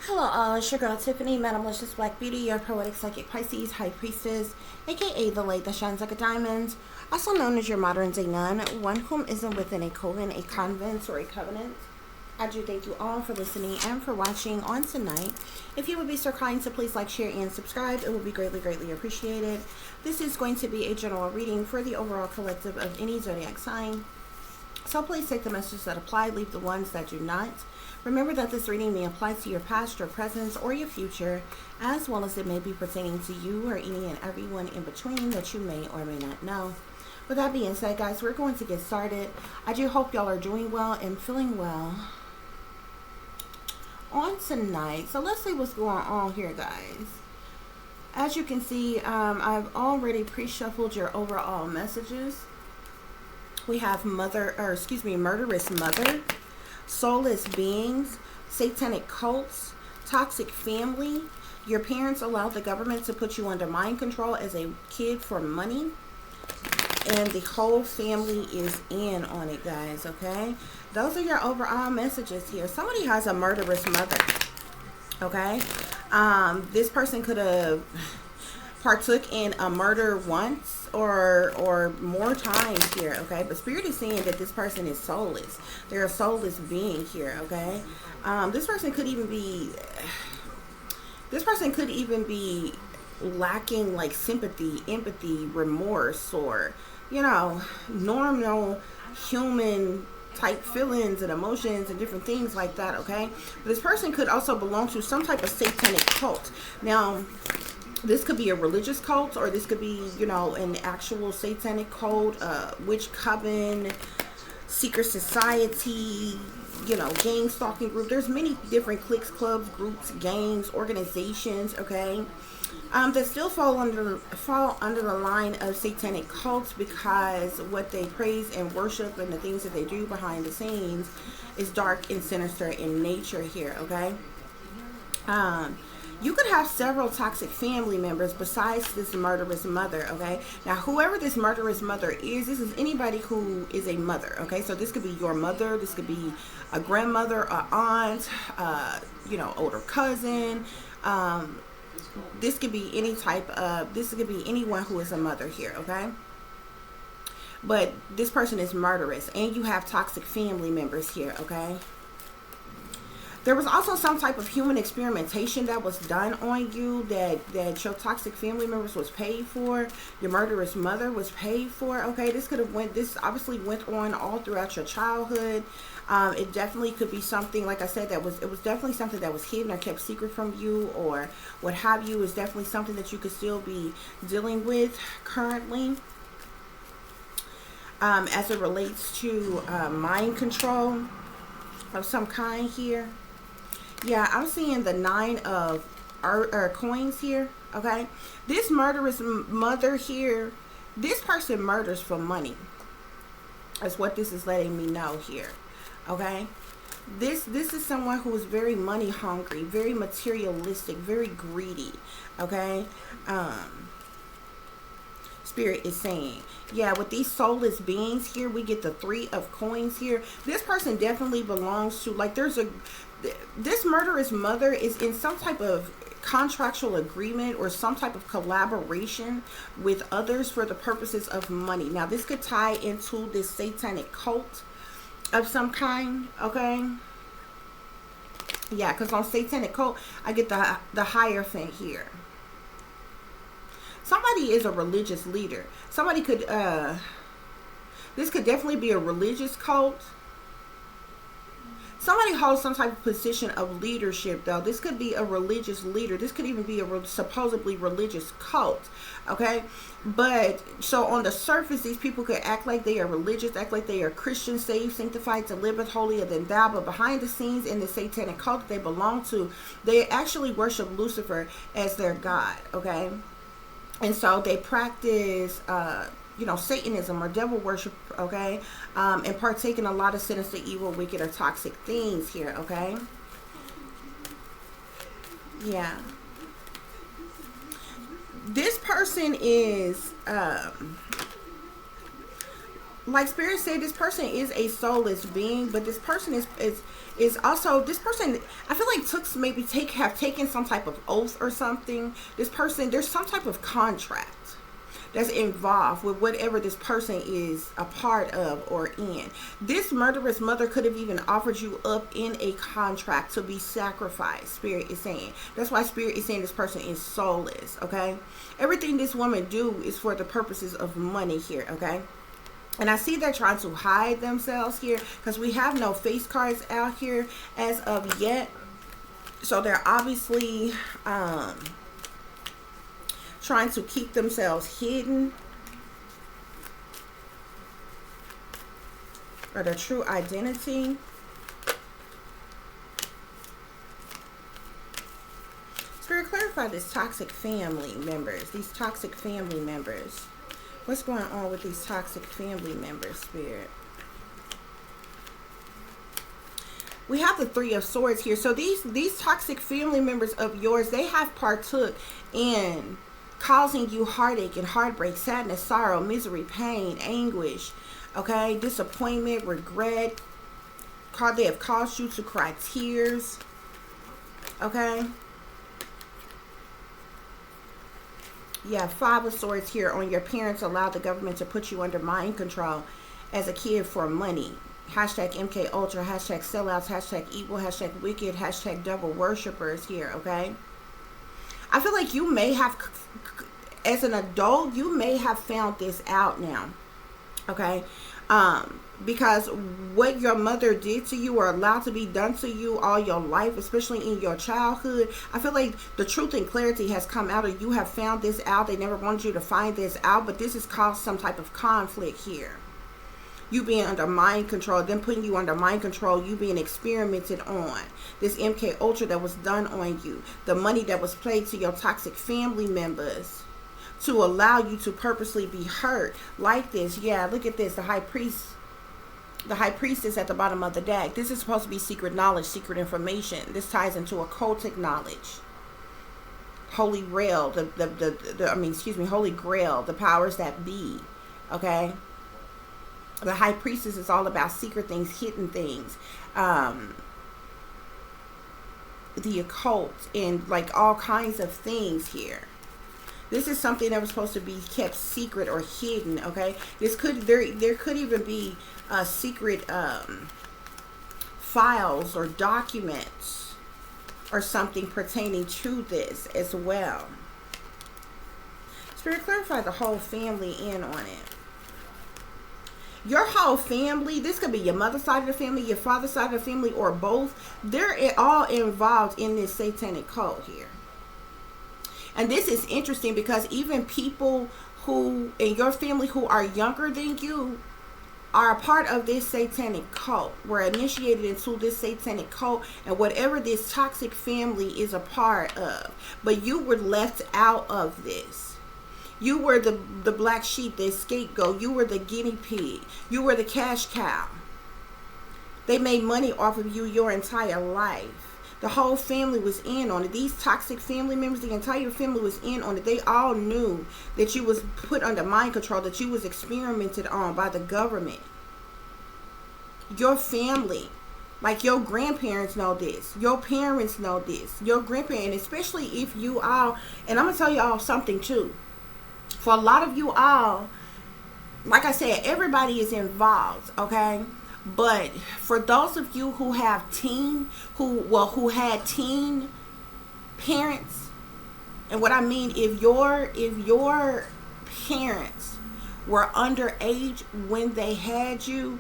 Hello all, it's your girl Tiffany, Madam Licious Black Beauty, your poetic psychic Pisces, High Priestess, aka the light that shines like a diamond, also known as your modern day nun, one whom isn't within a coven, a convent, or a covenant. I do thank you all for listening and for watching on tonight. If you would be so kind to please like, share, and subscribe, it would be greatly, greatly appreciated. This is going to be a general reading for the overall collective of any zodiac sign. So please take the messages that apply, leave the ones that do not. Remember that this reading may apply to your past, your present, or your future, as well as it may be pertaining to you or any and everyone in between that you may or may not know. With that being said, guys, we're going to get started. I do hope y'all are doing well and feeling well on tonight. So let's see what's going on here, guys. As you can see, I've already pre-shuffled your overall messages. We have murderous mother, soulless beings, satanic cults, toxic family. Your parents allowed the government to put you under mind control as a kid for money. And the whole family is in on it, guys, okay? Those are your overall messages here. Somebody has a murderous mother, okay? This person could have partook in a murder once or more times here, okay? But Spirit is saying that this person is soulless. They're a soulless being here, okay? This person could even be lacking like sympathy, empathy, remorse, or, you know, normal human type feelings and emotions and different things like that, okay? But this person could also belong to some type of satanic cult. Now, this could be a religious cult, or this could be, you know, an actual satanic cult, witch coven, secret society, you know, gang stalking group. There's many different cliques, clubs, groups, gangs, organizations, okay, that still fall under the line of satanic cults, because what they praise and worship and the things that they do behind the scenes is dark and sinister in nature here, okay? You could have several toxic family members besides this murderous mother, okay? Now, whoever this murderous mother is, this is anybody who is a mother, okay? So this could be your mother, this could be a grandmother, a aunt, you know, older cousin. This could be any type of, this could be anyone who is a mother here, okay? But this person is murderous, and you have toxic family members here, okay? There was also some type of human experimentation that was done on you that your toxic family members was paid for. Your murderous mother was paid for. Okay, this obviously went on all throughout your childhood. It definitely could be something, like I said, it was definitely something that was hidden or kept secret from you, or what have you. Is definitely something that you could still be dealing with currently. As it relates to mind control of some kind here. Yeah, I'm seeing the 9 of coins here, okay? This murderous mother here, this person murders for money. That's what this is letting me know here, okay? This is someone who is very money hungry, very materialistic, very greedy, okay? Spirit is saying, yeah, with these soulless beings here, we get the 3 of coins here. This person definitely belongs to, like, this murderous mother is in some type of contractual agreement or some type of collaboration with others for the purposes of money. Now, this could tie into this satanic cult of some kind, okay? Yeah, because on satanic cult, I get the Hierophant here. Somebody is a religious leader. Somebody could, this could definitely be a religious cult. Somebody holds some type of position of leadership, though. This could be a religious leader. This could even be a supposedly religious cult, okay? But, so on the surface, these people could act like they are religious, act like they are Christian, saved, sanctified, delivered, holier than thou. But behind the scenes, in the satanic cult that they belong to, they actually worship Lucifer as their god, okay? And so they practice, you know, Satanism or devil worship, okay, and partake in a lot of sinister, evil, wicked, or toxic things here, okay? Yeah. This person is, like Spirit said, this person is a soulless being, but this person is also, this person, I feel like have taken some type of oath or something. This person, there's some type of contract that's involved with whatever this person is a part of or in. This murderous mother could have even offered you up in a contract to be sacrificed, Spirit is saying. That's why Spirit is saying this person is soulless, okay? Everything this woman do is for the purposes of money here, okay? And I see they're trying to hide themselves here because we have no face cards out here as of yet. So they're obviously trying to keep themselves hidden, or their true identity. Spirit, clarify this toxic family members, these toxic family members. What's going on with these toxic family members, Spirit? We have the Three of Swords here. So these toxic family members of yours, they have partook in causing you heartache and heartbreak, sadness, sorrow, misery, pain, anguish, okay, disappointment, regret. They have caused you to cry tears, okay. Yeah, Five of Swords here on your parents allowed the government to put you under mind control as a kid for money. Hashtag MK Ultra, hashtag sellouts, hashtag evil, hashtag wicked, hashtag devil worshippers here, okay? I feel like you may have, as an adult, you may have found this out now, okay? Because what your mother did to you or allowed to be done to you all your life, especially in your childhood, I feel like the truth and clarity has come out, or you have found this out. They never wanted you to find this out, but this has caused some type of conflict here. You being under mind control, them putting you under mind control, you being experimented on. This MK Ultra that was done on you. The money that was played to your toxic family members to allow you to purposely be hurt like this. Yeah, look at this. The High Priest. The High Priestess at the bottom of the deck. This is supposed to be secret knowledge, secret information. This ties into occultic knowledge. Holy Grail, Holy Grail, the powers that be. Okay? The High Priestess is all about secret things, hidden things. The occult and like all kinds of things here. This is something that was supposed to be kept secret or hidden, okay? This could, there could even be secret files or documents or something pertaining to this as well. Spirit, clarify the whole family in on it. Your whole family, this could be your mother's side of the family, your father's side of the family, or both. They're all involved in this satanic cult here. And this is interesting because even people who in your family who are younger than you are a part of this satanic cult. Were initiated into this satanic cult and whatever this toxic family is a part of. But you were left out of this. You were the black sheep, the scapegoat. You were the guinea pig. You were the cash cow. They made money off of you your entire life. The whole family was in on it. These toxic family members, the entire family was in on it. They all knew that you was put under mind control, that you was experimented on by the government. Your family, like your grandparents know this. Your parents know this. Your grandparents, and especially if you all, and I'm going to tell you all something too. For a lot of you all, like I said, everybody is involved, okay? But for those of you who have who had teen parents, and what I mean, if your parents were underage when they had you,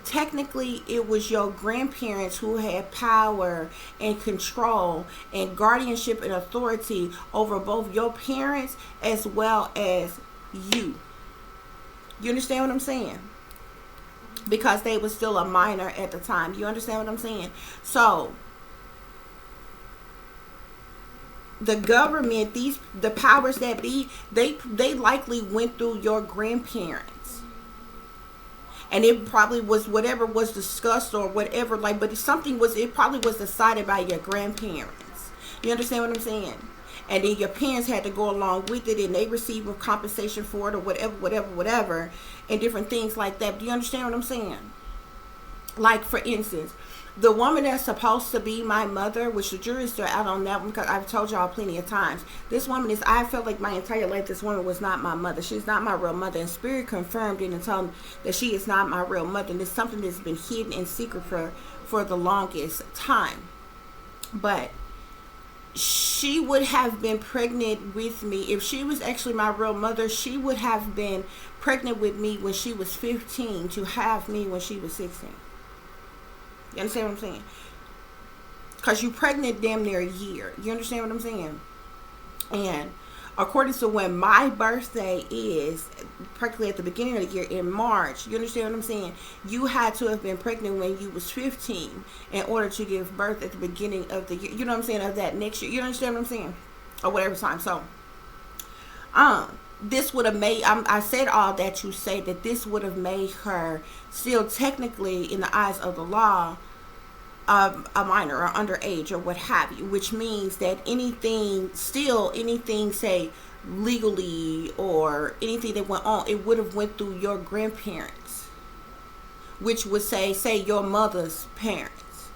technically it was your grandparents who had power and control and guardianship and authority over both your parents as well as you. You understand what I'm saying? Because they were still a minor at the time. You understand what I'm saying? So the government, the powers that be, they likely went through your grandparents. And it probably was whatever was discussed or whatever, like, but it probably was decided by your grandparents. You understand what I'm saying? and then your parents had to go along with it, and they received compensation for it, or whatever, and different things like that. Do you understand what I'm saying? Like, for instance, the woman that's supposed to be my mother, which the jury's still out on that one, because I've told y'all plenty of times, this woman is, I felt like my entire life this woman was not my mother. She's not my real mother, and Spirit confirmed it and told me that she is not my real mother, and it's something that's been hidden in secret for the longest time. But she would have been pregnant with me. If she was actually my real mother, she would have been pregnant with me when she was 15 to have me when she was 16. You understand what I'm saying? Because you pregnant damn near a year. You understand what I'm saying? And according to when my birthday is, practically at the beginning of the year in March, you understand what I'm saying? You had to have been pregnant when you was 15 in order to give birth at the beginning of the year. You know what I'm saying? Of that next year. You understand what I'm saying? Or whatever time. So, this would have made, I said all that to say that this would have made her still technically, in the eyes of the law, a minor or underage or what have you, which means that anything, say legally or anything that went on, it would have went through your grandparents, which would say your mother's parents,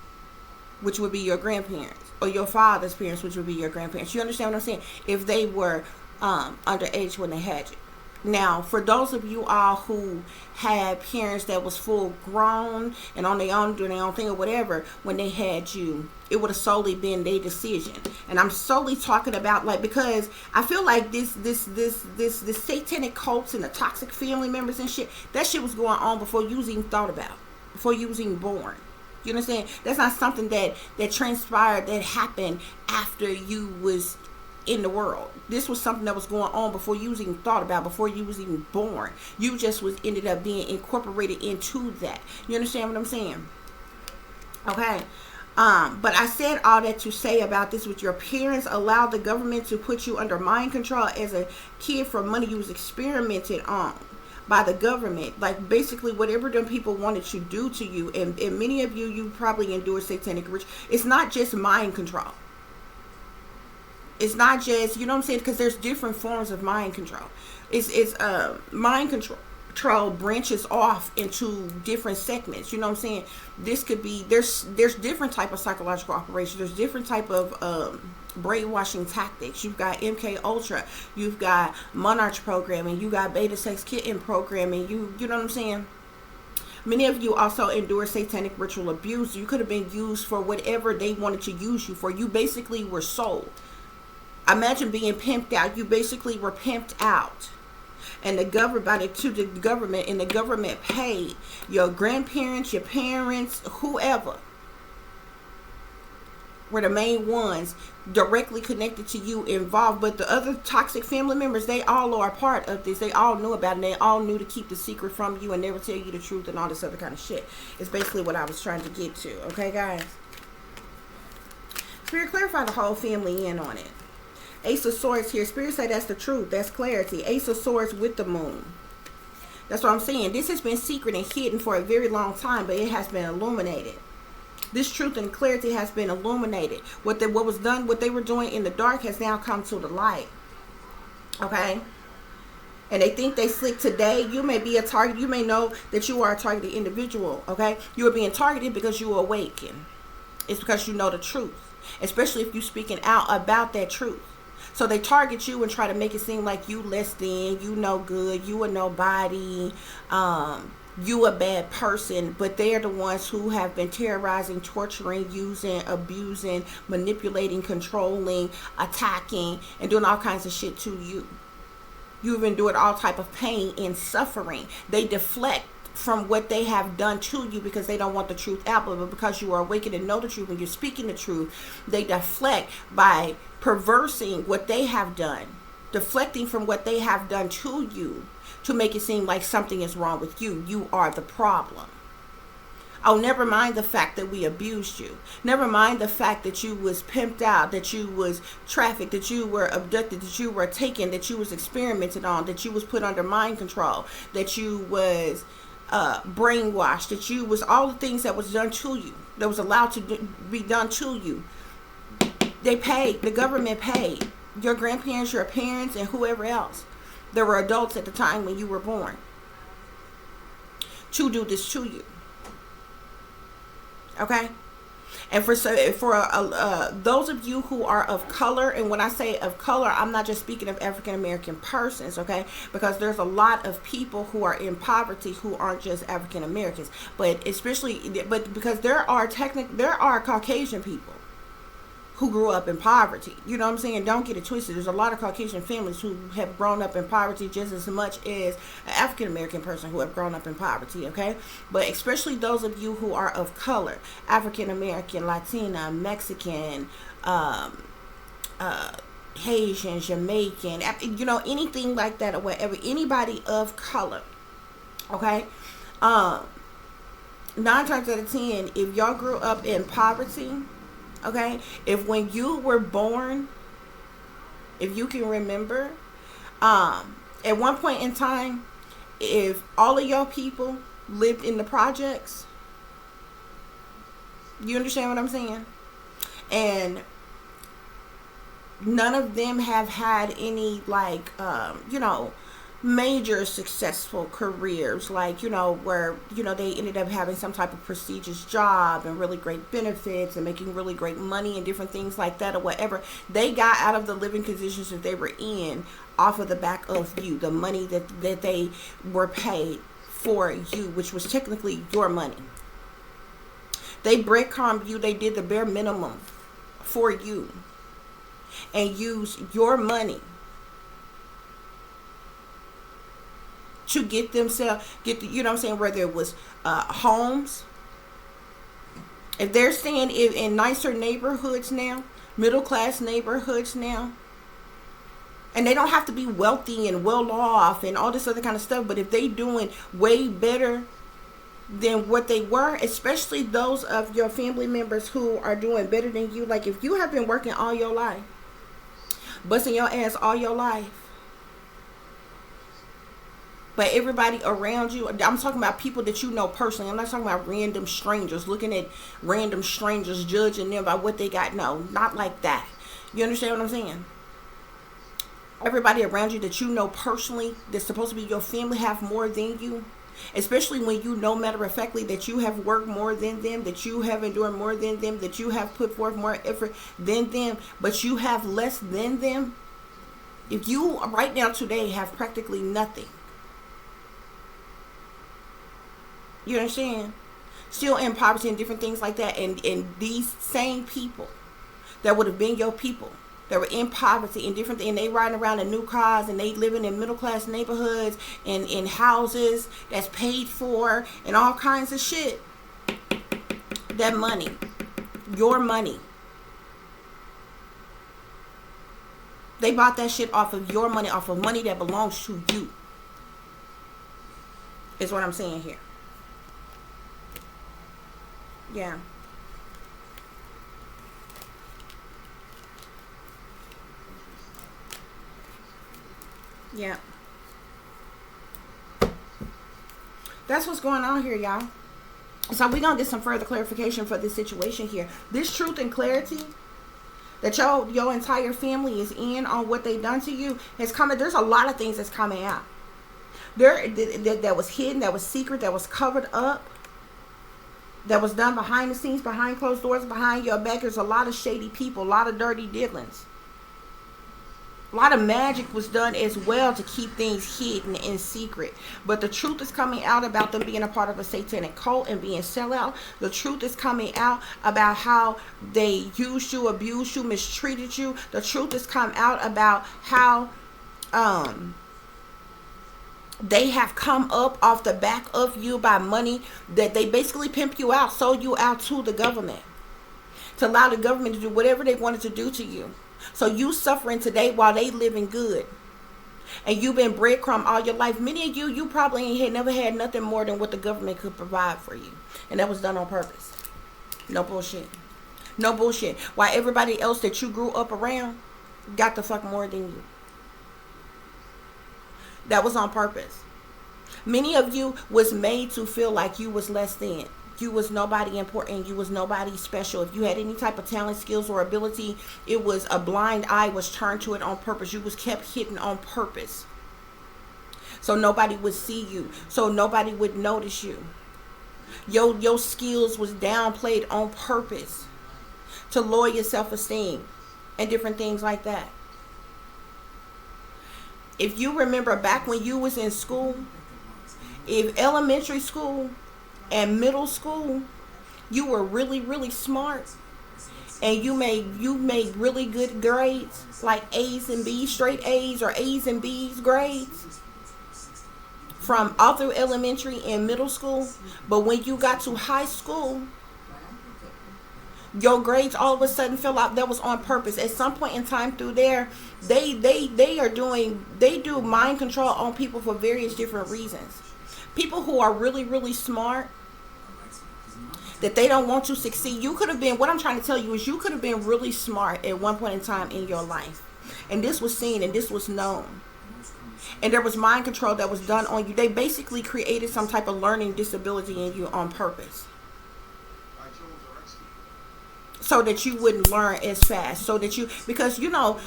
which would be your grandparents, or your father's parents, which would be your grandparents. You understand what I'm saying? If they were underage when they had you. Now, for those of you all who had parents that was full grown and on their own, doing their own thing or whatever, when they had you, it would have solely been their decision. And I'm solely talking about, like, because I feel like this satanic cults and the toxic family members and shit, that shit was going on before you was even thought about, before you was even born. You understand? That's not something that transpired, that happened after you was in the world. This was something that was going on before you was even thought about, before you was even born. You just was ended up being incorporated into that. You understand what I'm saying? Okay. But I said all that to say about this: with your parents allowed the government to put you under mind control as a kid for money you was experimented on by the government. Like, basically whatever them people wanted to do to you, and many of you probably endured satanic ritual. It's not just mind control. It's not just, you know what I'm saying? Because there's different forms of mind control. It's mind control branches off into different segments. You know what I'm saying? This could be, there's different type of psychological operations. There's different type of brainwashing tactics. You've got MK Ultra. You've got Monarch programming. You got Beta Sex Kitten programming. You know what I'm saying? Many of you also endure satanic ritual abuse. You could have been used for whatever they wanted to use you for. You basically were sold. Imagine being pimped out. You basically were pimped out, and the government, to the government, and the government paid your grandparents, your parents, whoever were the main ones directly connected to you involved. But the other toxic family members, they all are a part of this. They all knew about it, and they all knew to keep the secret from you and never tell you the truth and all this other kind of shit. It's basically what I was trying to get to. Okay, guys? Spirit, clarify the whole family in on it. Ace of Swords here. Spirit say that's the truth. That's clarity. Ace of Swords with the moon. That's what I'm saying. This has been secret and hidden for a very long time, but it has been illuminated. This truth and clarity has been illuminated. What was done, what they were doing in the dark has now come to the light. Okay? And they think they slick today. You may be a target. You may know that you are a targeted individual. Okay? You are being targeted because you are awakened. It's because you know the truth. Especially if you're speaking out about that truth. So they target you and try to make it seem like you less than, you no good, you a nobody, you a bad person. But they're the ones who have been terrorizing, torturing, using, abusing, manipulating, controlling, attacking, and doing all kinds of shit to you. You've endured all type of pain and suffering. They deflect from what they have done to you because they don't want the truth out, but because you are awakened and know the truth and you're speaking the truth, they deflect by perversing what they have done, deflecting from what they have done to you to make it seem like something is wrong with you. You are the problem. Oh, never mind the fact that we abused you. Never mind the fact that you was pimped out, that you was trafficked, that you were abducted, that you were taken, that you was experimented on, that you was put under mind control, that you was brainwashed, that you was all the things that was done to you, that was allowed to be done to you. They paid. The government paid. your grandparents, your parents, and whoever else that were adults at the time when you were born to do this to you. Okay? And for those of you who are of color, and when I say of color, I'm not just speaking of African American persons, okay? Because there's a lot of people who are in poverty who aren't just African Americans, but because there are Caucasian people who grew up in poverty. You know what I'm saying? Don't get it twisted. There's a lot of Caucasian families who have grown up in poverty just as much as an African American person who have grown up in poverty, okay? But especially those of you who are of color, African American, Latina, Mexican, Haitian, Jamaican, you know, anything like that or whatever, anybody of color, okay? 9 times out of 10, if y'all grew up in poverty, okay, if when you were born, if you can remember, at one point in time, if all of your people lived in the projects, you understand what I'm saying? And none of them have had any, like, you know, major successful careers, like, you know, where, you know, they ended up having some type of prestigious job and really great benefits and making really great money and different things like that or whatever. They got out of the living conditions that they were in off of the back of you, the money that they were paid for you, which was technically your money. They breadcrumbed you. They did the bare minimum for you and used your money to get themselves, you know what I'm saying, whether it was homes. If they're staying in nicer neighborhoods now, middle class neighborhoods now, and they don't have to be wealthy and well off and all this other kind of stuff, but if they doing way better than what they were, especially those of your family members who are doing better than you, like if you have been working all your life, busting your ass all your life, but everybody around you, I'm talking about people that you know personally. I'm not talking about random strangers, looking at random strangers, judging them by what they got. No, not like that. You understand what I'm saying? Everybody around you that you know personally, that's supposed to be your family, have more than you. Especially when you know matter of factly that you have worked more than them, that you have endured more than them, that you have put forth more effort than them, but you have less than them. If you right now today have practically nothing, you understand? Still in poverty and different things like that. And these same people that would have been your people, that were in poverty and different things, and they riding around in new cars and they living in middle class neighborhoods and in houses that's paid for and all kinds of shit. That money, your money, they bought that shit off of your money, off of money that belongs to you, is what I'm saying here. Yeah. Yeah. That's what's going on here, y'all. So we're going to get some further clarification for this situation here. This truth and clarity that your entire family is in on what they done to you has come. There's a lot of things that's coming out. That was hidden, that was secret, that was covered up, that was done behind the scenes, behind closed doors, behind your back. There's a lot of shady people, a lot of dirty dealings. A lot of magic was done as well to keep things hidden in secret. But the truth is coming out about them being a part of a satanic cult and being sellout. The truth is coming out about how they used you, abused you, mistreated you. The truth has come out about how they have come up off the back of you by money that they basically pimp you out, sold you out to the government, to allow the government to do whatever they wanted to do to you. So you suffering today while they living good. And you've been breadcrumb all your life. Many of you probably never had nothing more than what the government could provide for you. And that was done on purpose. No bullshit. No bullshit. While everybody else that you grew up around got the fuck more than you. That was on purpose. Many of you was made to feel like you was less than. you was nobody important. You was nobody special. If you had any type of talent, skills, or ability, it was a blind eye was turned to it on purpose. You was kept hidden on purpose. So nobody would see you. So nobody would notice you. Your skills was downplayed on purpose to lower your self-esteem and different things like that. If you remember back when you was in school, if elementary school and middle school, you were really smart and you made really good grades, like A's and B's, straight A's or A's and B's grades from all through elementary and middle school. But when you got to high school, your grades all of a sudden fell out. That was on purpose. At some point in time through there, they do mind control on people for various different reasons. People who are really smart, that they don't want to succeed. You could have been, what I'm trying to tell you is you could have been really smart at one point in time in your life. And this was seen and this was known. And there was mind control that was done on you. They basically created some type of learning disability in you on purpose, so that you wouldn't learn as fast, so that you, because you know,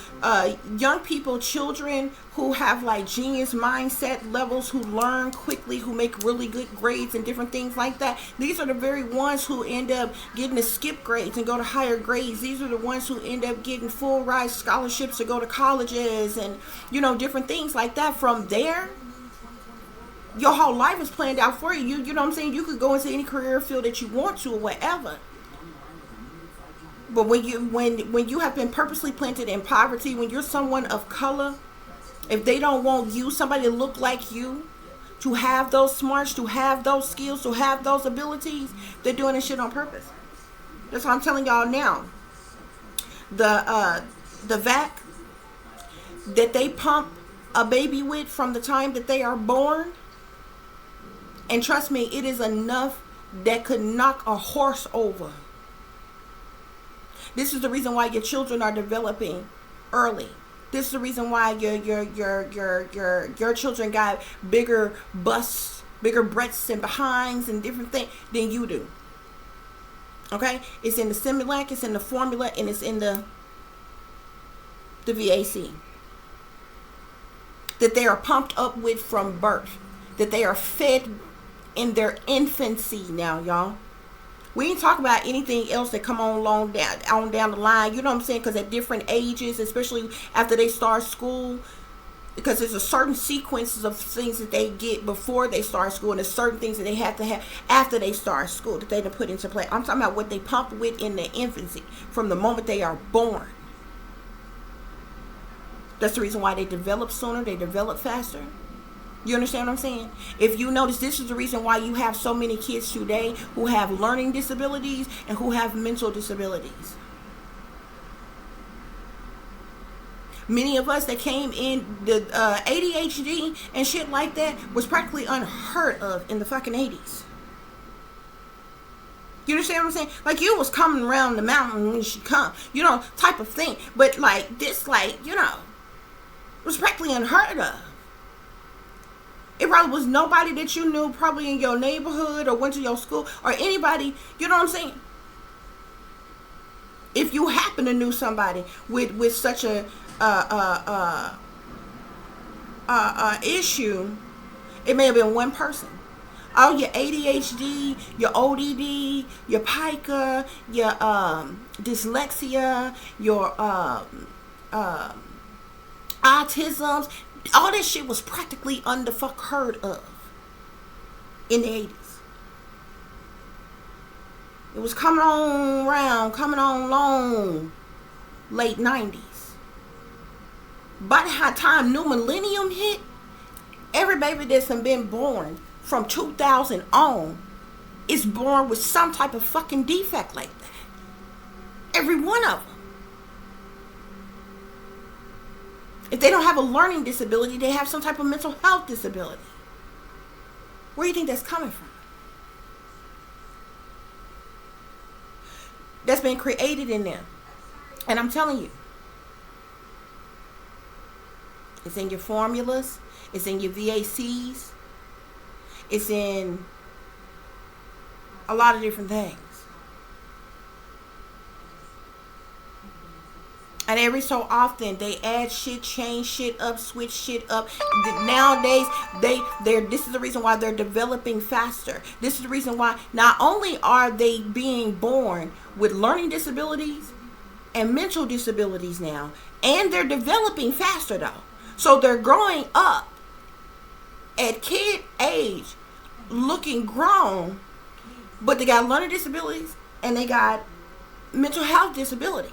young people, children who have like genius mindset levels, who learn quickly, who make really good grades and different things like that, these are the very ones who end up getting to skip grades and go to higher grades. These are the ones who end up getting full ride scholarships to go to colleges and, you know, different things like that. From there, your whole life is planned out for you. You know what I'm saying? You could go into any career field that you want to or whatever. But when you have been purposely planted in poverty, when you're someone of color, if they don't want you, somebody to look like you, to have those smarts, to have those skills, to have those abilities, they're doing this shit on purpose. That's what I'm telling y'all now. The vac that they pump a baby with from the time that they are born, and trust me, it is enough that could knock a horse over. This is the reason why your children are developing early. This is the reason why your children got bigger busts, bigger breasts and behinds and different things than you do. Okay? It's in the Similac, it's in the formula, and it's in the VAC. That they are pumped up with from birth. That they are fed in their infancy now, y'all. We ain't talking about anything else that come on down the line. You know what I'm saying? Because at different ages, especially after they start school, because there's a certain sequences of things that they get before they start school, and there's certain things that they have to have after they start school that they done put into play. I'm talking about what they pump with in their infancy from the moment they are born. That's the reason why they develop sooner, they develop faster. You understand what I'm saying? If you notice, this is the reason why you have so many kids today who have learning disabilities and who have mental disabilities. Many of us that came in, the ADHD and shit like that was practically unheard of in the fucking 80s. You understand what I'm saying? Like, you was coming around the mountain when she come, you know, type of thing. But like this, like, you know, was practically unheard of. It probably was nobody that you knew probably in your neighborhood or went to your school or anybody, you know what I'm saying? If you happen to knew somebody with such a issue, it may have been one person. All your ADHD, your ODD, your pica, your dyslexia, your autisms, all this shit was practically unheard of in the 80s. It was coming on long, late 90s. By the time new millennium hit, every baby that's been born from 2000 on is born with some type of fucking defect like that. Every one of them. If they don't have a learning disability, they have some type of mental health disability. Where do you think that's coming from? That's been created in them. And I'm telling you, it's in your formulas, it's in your VACs, it's in A lot of different things. And every so often they add shit, change shit up, switch shit up. Nowadays, this is the reason why they're developing faster. This is the reason why not only are they being born with learning disabilities and mental disabilities now, and they're developing faster though. So they're growing up at kid age looking grown, but they got learning disabilities and they got mental health disabilities.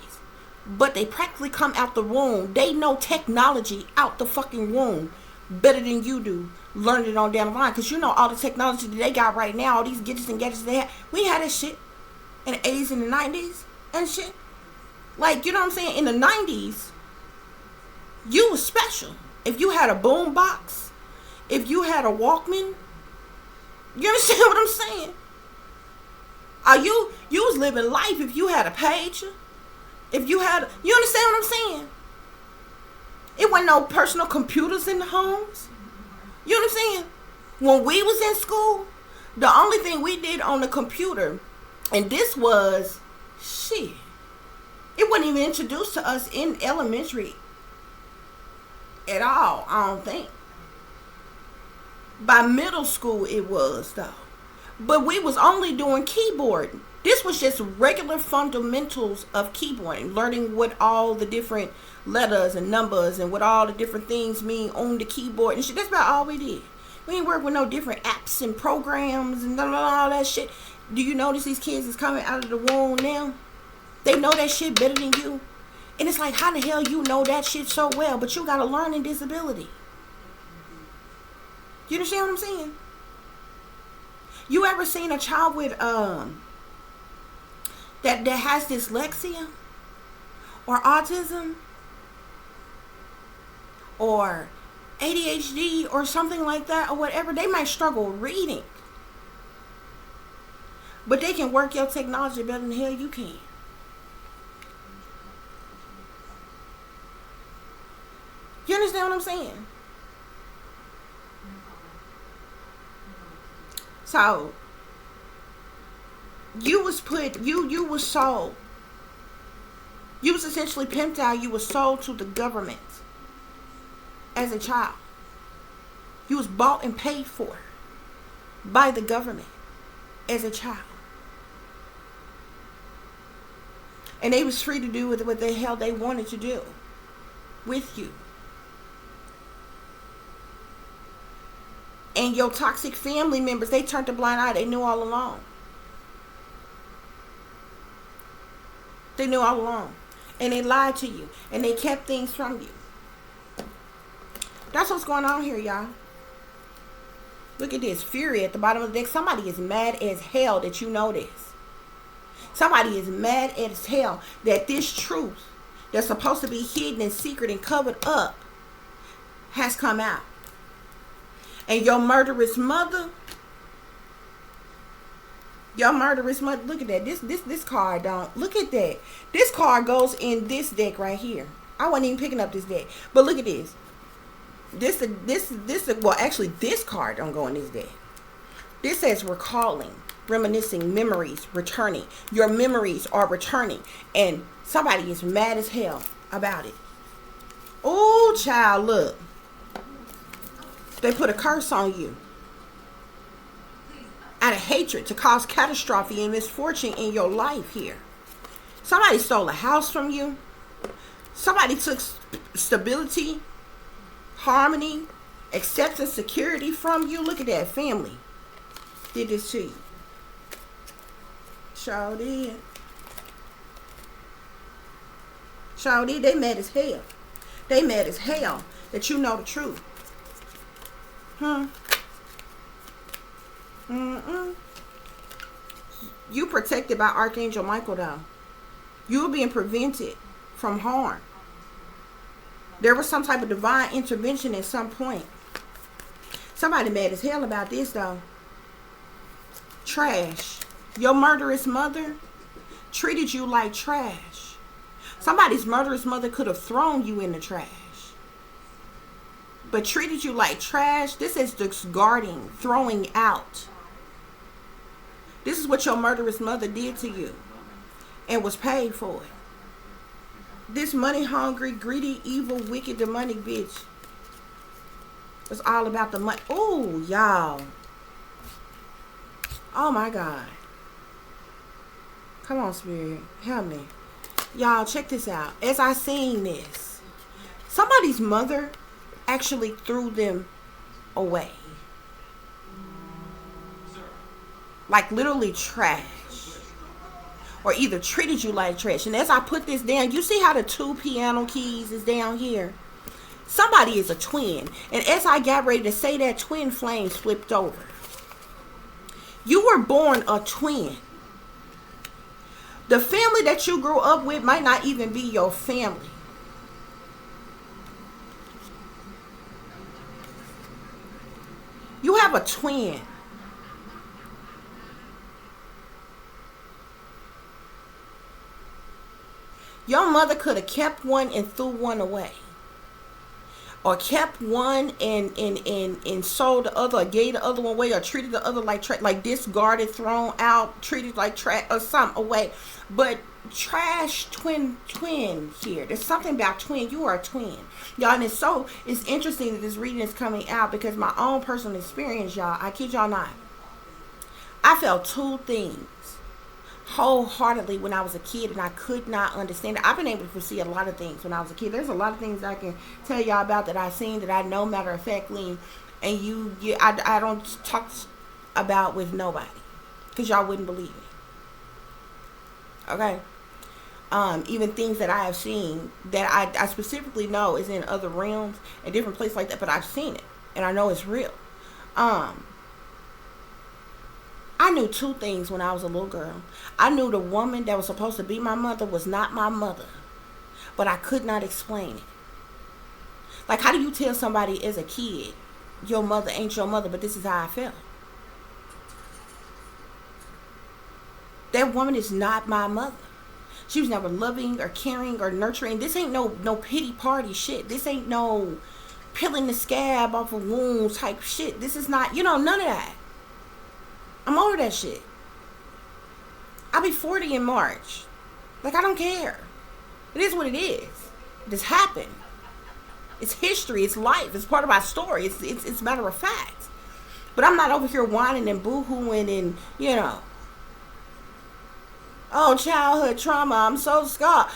But they practically come out the womb. They know technology out the fucking womb better than you do. Learn it on down the line. Because you know all the technology that they got right now, all these gadgets they have. We had that shit in the 80s and the 90s and shit. Like, you know what I'm saying? In the 90s, you was special. If you had a boom box, if you had a Walkman, you understand what I'm saying? You was living life if you had a pager. If you had, you understand what I'm saying? It wasn't no personal computers in the homes. You know what I'm saying? When we was in school, the only thing we did on the computer, and this was, shit, it wasn't even introduced to us in elementary at all, I don't think. By middle school it was though. But we was only doing keyboard. This was just regular fundamentals of keyboarding, learning what all the different letters and numbers and what all the different things mean on the keyboard and shit. That's about all we did. We ain't work with no different apps and programs and all that shit. Do you notice these kids is coming out of the womb now? They know that shit better than you. And it's like, how the hell you know that shit so well, but you got a learning disability? You understand what I'm saying? You ever seen a child with that has dyslexia or autism or ADHD or something like that or whatever? They might struggle reading, but they can work your technology better than hell you can. You understand what I'm saying? So you was put, you was sold. You was essentially pimped out. You was sold to the government as a child. You was bought and paid for by the government as a child. And they was free to do with what the hell they wanted to do with you. And your toxic family members, they turned a blind eye. They knew all along. They knew all along. And they lied to you. And they kept things from you. That's what's going on here, y'all. Look at this. Fury at the bottom of the deck. Somebody is mad as hell that you know this. Somebody is mad as hell that this truth that's supposed to be hidden and secret and covered up has come out. And your murderous mother, look at that. This card don't, look at that. This card goes in this deck right here. I wasn't even picking up this deck. But look at this. Well, actually, this card don't go in this deck. This says recalling, reminiscing, memories, returning. Your memories are returning. And somebody is mad as hell about it. Oh, child, look. They put a curse on you out of hatred to cause catastrophe and misfortune in your life here. Somebody stole a house from you. Somebody took stability, harmony, acceptance, security from you. Look at that. Family did this to you. Sure did. Sure did. They mad as hell. They mad as hell that you know the truth. You protected by Archangel Michael though. You were being prevented from harm. There was some type of divine intervention at some point. Somebody mad as hell about this though. Trash. Your murderous mother treated you like trash. Somebody's murderous mother could have thrown you in the trash, but treated you like trash. This is discarding, throwing out. This is what your murderous mother did to you and was paid for it. This money hungry, greedy, evil, wicked, demonic bitch. It's all about the money. Oh, y'all. Oh my God. Come on, Spirit. Help me. Y'all, check this out. As I seen this, somebody's mother actually threw them away. Like literally trash. Or either treated you like trash. And as I put this down, you see how the 2 piano keys is down here? Somebody is a twin. And as I got ready to say that, twin flame flipped over. You were born a twin. The family that you grew up with might not even be your family. You have a twin. Your mother could have kept one and threw one away. Or kept one and sold the other, or gave the other one away, or treated the other like discarded, thrown out, treated like trash or something away. But trash twin here. There's something about twin. You are a twin. Y'all, and it's interesting that this reading is coming out because my own personal experience, y'all, I kid y'all not. I felt 2 things wholeheartedly when I was a kid, and I could not understand it. I've been able to foresee a lot of things when I was a kid. There's a lot of things I can tell y'all about that I've seen, that I know matter of factly, and I don't talk about with nobody because y'all wouldn't believe me. Okay. Even things that I have seen that I specifically know is in other realms and different places like that, but I've seen it and I know it's real. I knew 2 things when I was a little girl. I knew the woman that was supposed to be my mother was not my mother, but I could not explain it. Like, how do you tell somebody as a kid, your mother ain't your mother, but this is how I felt? That woman is not my mother. She was never loving or caring or nurturing. This ain't no pity party shit. This ain't no peeling the scab off of wounds type shit. This is not, none of that. I'm over that shit. I'll be 40 in March. Like, I don't care. It is what it is. This happened. It's history. It's life. It's part of my story. It's matter of fact. But I'm not over here whining and boo-hooing and, oh, childhood trauma, I'm so scarred,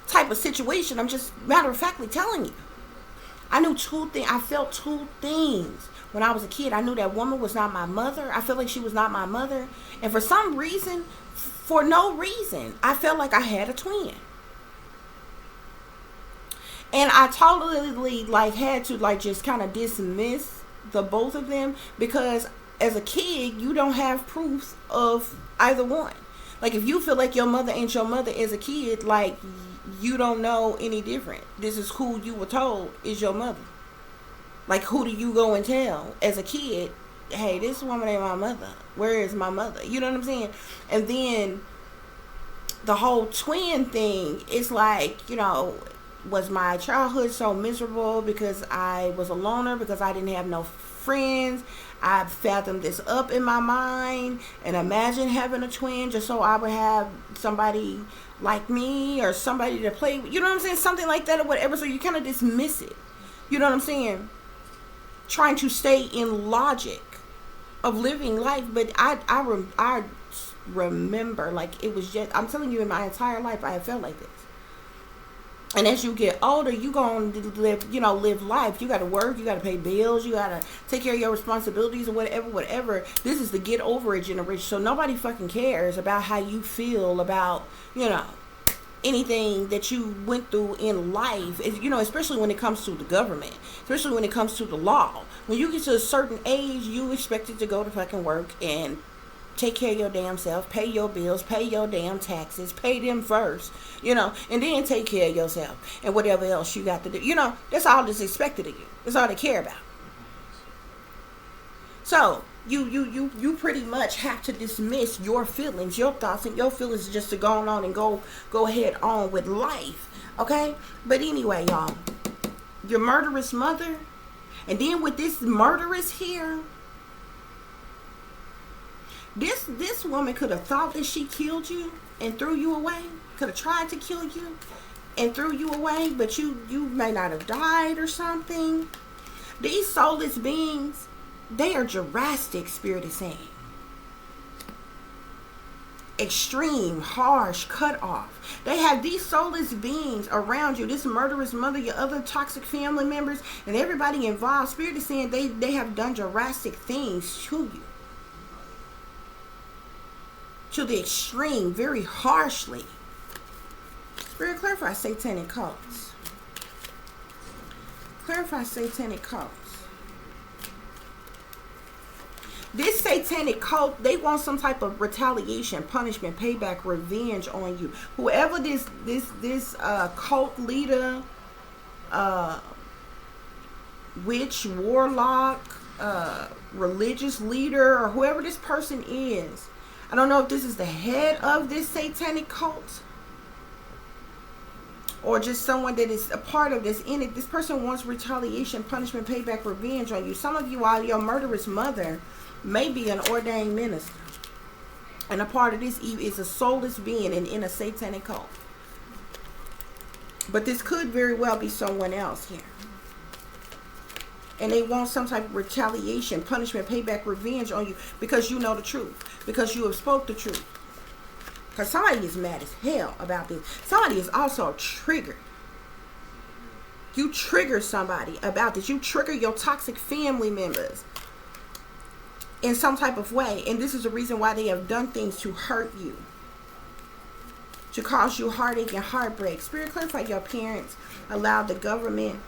type of situation. I'm just matter of factly telling you. I knew 2 things. I felt 2 things. When I was a kid, I knew that woman was not my mother. I felt like she was not my mother. And for some reason, for no reason, I felt like I had a twin. And I totally had to just kind of dismiss the both of them, because as a kid, you don't have proof of either one. Like, if you feel like your mother ain't your mother as a kid, you don't know any different. This is who you were told is your mother. Like, who do you go and tell as a kid, hey, this woman ain't my mother. Where is my mother? You know what I'm saying? And then the whole twin thing is was my childhood so miserable because I was a loner, because I didn't have no friends? I fathomed this up in my mind and imagined having a twin just so I would have somebody like me or somebody to play with. You know what I'm saying? Something like that or whatever. So you kind of dismiss it. You know what I'm saying? Trying to stay in logic of living life. But I remember, it was just, I'm telling you, in my entire life I have felt like this. And as you get older, you going to live life. You got to work, you got to pay bills, you got to take care of your responsibilities or whatever. This is the get over it generation. So nobody fucking cares about how you feel about, anything that you went through in life, especially when it comes to the government, especially when it comes to the law. When you get to a certain age, you expected to go to fucking work and take care of your damn self, pay your bills, pay your damn taxes, pay them first, and then take care of yourself and whatever else you got to do. That's all that's expected of you. That's all they care about. So you pretty much have to dismiss your feelings, your thoughts, and your feelings just to go on and go ahead on with life. Okay? But anyway, y'all, your murderous mother, and then with this murderous here, This woman could have thought that she killed you and threw you away. Could have tried to kill you and threw you away, but you may not have died or something. These soulless beings, they are drastic, Spirit is saying. Extreme, harsh, cut off. They have these soulless beings around you, this murderous mother, your other toxic family members, and everybody involved. Spirit is saying they have done drastic things to you, to the extreme, very harshly. Spirit, clarify satanic cults. Clarify satanic cults. This satanic cult, they want some type of retaliation, punishment, payback, revenge on you. Whoever this cult leader, witch, warlock, religious leader, or whoever this person is, I don't know if this is the head of this satanic cult, or just someone that is a part of this in it. This person wants retaliation, punishment, payback, revenge on you. Some of you, while your murderous mother may be an ordained minister, and a part of this is a soulless being in a satanic cult. But this could very well be someone else here. And they want some type of retaliation, punishment, payback, revenge on you because you know the truth. Because you have spoke the truth. Because somebody is mad as hell about this. Somebody is also triggered. You trigger somebody about this. You trigger your toxic family members in some type of way. And this is the reason why they have done things to hurt you, to cause you heartache and heartbreak. Spirit, clarify your parents allowed the government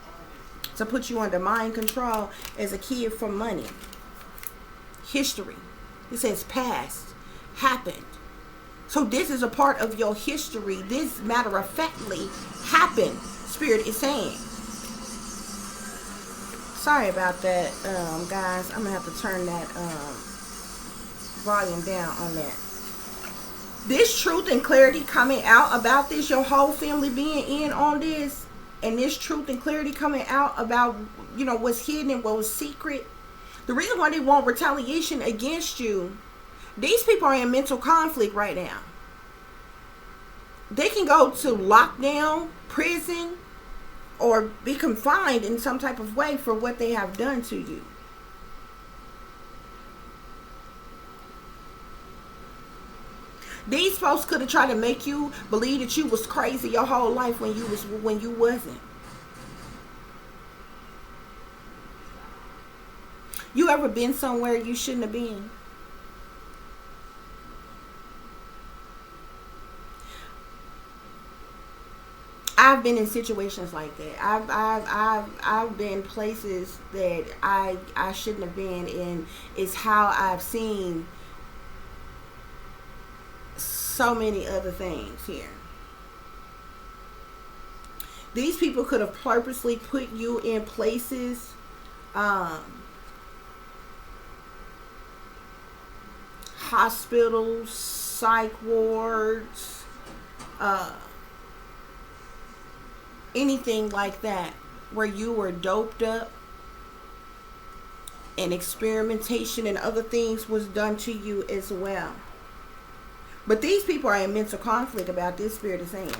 to put you under mind control as a kid for money. History. It says past. Happened. So this is a part of your history. This matter of factly happened, Spirit is saying. Sorry about that, guys. I'm going to have to turn that volume down on that. This truth and clarity coming out about this, your whole family being in on this, and this truth and clarity coming out about, you know, what's hidden and what was secret. The reason why they want retaliation against you, these people are in mental conflict right now. They can go to lockdown, prison, or be confined in some type of way for what they have done to you. These folks could have tried to make you believe that you was crazy your whole life when you wasn't. You ever been somewhere you shouldn't have been? I've been in situations like that. I've been places that I shouldn't have been in. Is how I've seen so many other things here. These people could have purposely put you in places hospitals, psych wards, anything like that, where you were doped up and experimentation and other things was done to you as well. But these people are in mental conflict about this, Spirit is saying.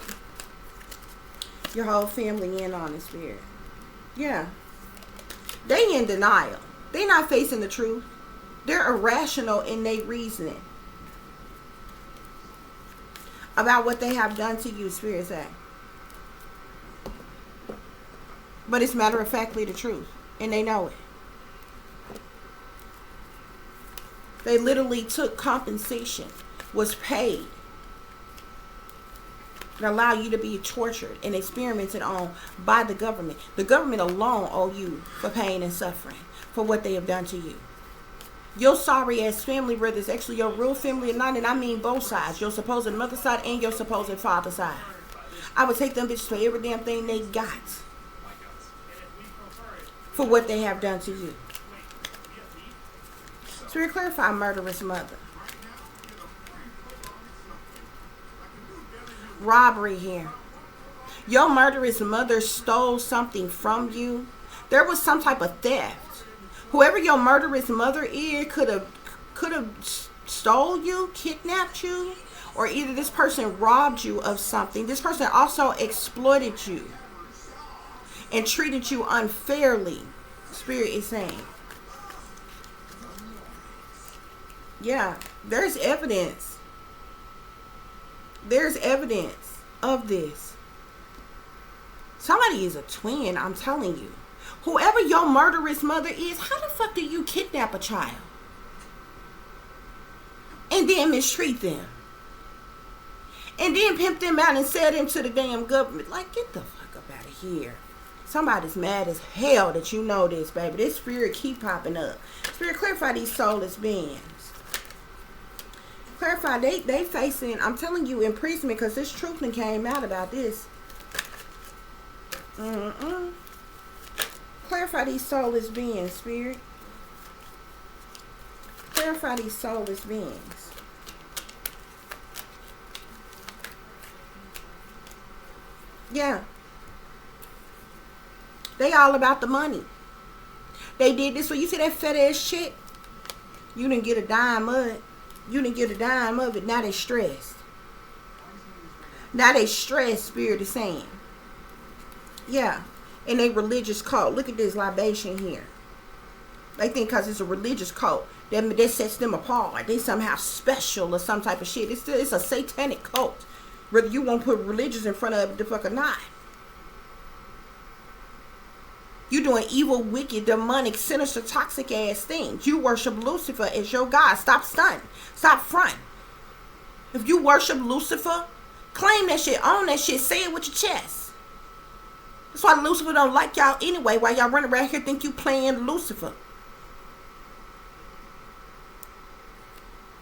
Your whole family in on this, Spirit. Yeah. They in denial. They not facing the truth. They're irrational in their reasoning about what they have done to you, Spirit say. But it's matter of factly the truth. And they know it. They literally took compensation, was paid, and allow you to be tortured and experimented on by the government. The government alone owe you for pain and suffering for what they have done to you. Your sorry ass family, whether it's actually your real family or not, and I mean both sides, your supposed mother side and your supposed father side. I would take them bitches for every damn thing they got for what they have done to you. Spirit, clarify murderous mother. Robbery here. Your murderous mother stole something from you. There was some type of theft. Whoever your murderous mother is could have stole you, kidnapped you, or either this person robbed you of something. This person also exploited you and treated you unfairly. Spirit is saying. Yeah, there's evidence. There's evidence of this. Somebody is a twin, I'm telling you. Whoever your murderous mother is, how the fuck do you kidnap a child and then mistreat them and then pimp them out and sell them to the damn government? Like, get the fuck up out of here. Somebody's mad as hell that you know this, baby. This spirit keep popping up. Spirit, clarify these soulless beings. Clarify, they facing, I'm telling you, imprisonment, because this truth came out about this. Clarify these soulless beings, Spirit. Clarify these soulless beings. Yeah. They all about the money. They did this. So you see that fat ass shit? You didn't get a dime of it. You didn't get a dime of it. Now they stressed. Now they stressed, Spirit is saying. Yeah. And they religious cult. Look at this libation here. They think because it's a religious cult that sets them apart. They somehow special or some type of shit. It's a satanic cult. Whether you won't put religious in front of it the fuck or not. You doing evil, wicked, demonic, sinister, toxic ass things. You worship Lucifer as your God. Stop stunting. Stop fronting. If you worship Lucifer, claim that shit, own that shit, say it with your chest. That's why Lucifer don't like y'all anyway. Why y'all running around here think you playing Lucifer.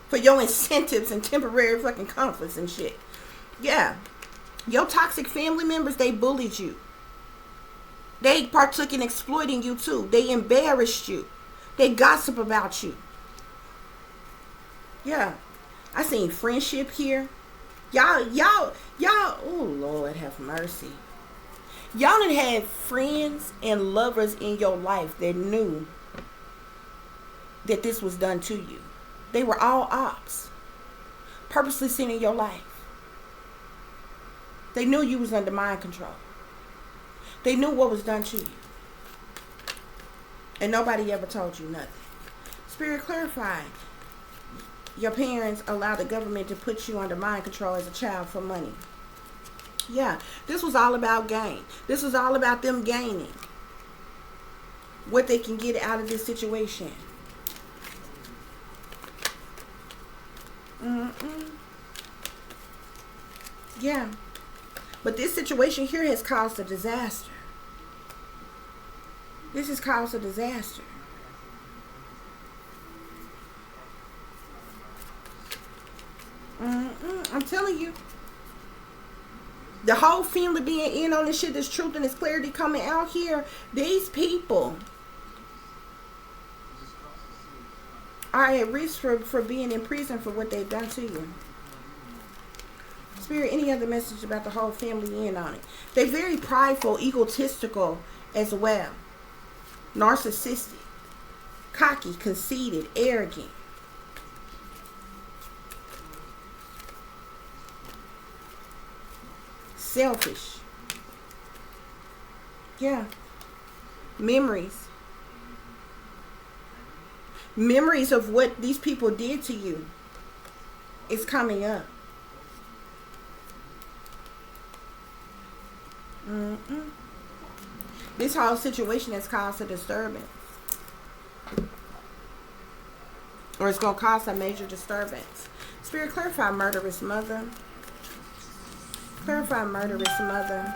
For your incentives and temporary fucking comforts and shit. Yeah. Your toxic family members, they bullied you. They partook in exploiting you too. They embarrassed you. They gossip about you. Yeah. I seen friendship here. Y'all, oh Lord have mercy. Y'all done had friends and lovers in your life that knew that this was done to you. They were all ops. Purposely seen in your life. They knew you was under mind control. They knew what was done to you. And nobody ever told you nothing. Spirit, clarify. Your parents allowed the government to put you under mind control as a child for money. Yeah, this was all about gain. This was all about them gaining what they can get out of this situation. Yeah. But this situation here has caused a disaster. This has caused a disaster. I'm telling you. The whole family being in on this shit, this truth and this clarity coming out here. These people are at risk for being in prison for what they've done to you. Spirit, any other message about the whole family in on it? They're very prideful, egotistical as well. Narcissistic, cocky, conceited, arrogant. Selfish. Yeah. Memories. Memories of what these people did to you is coming up. This whole situation has caused a disturbance. Or it's going to cause a major disturbance. Spirit, clarify murderous mother. Clarify murderous mother.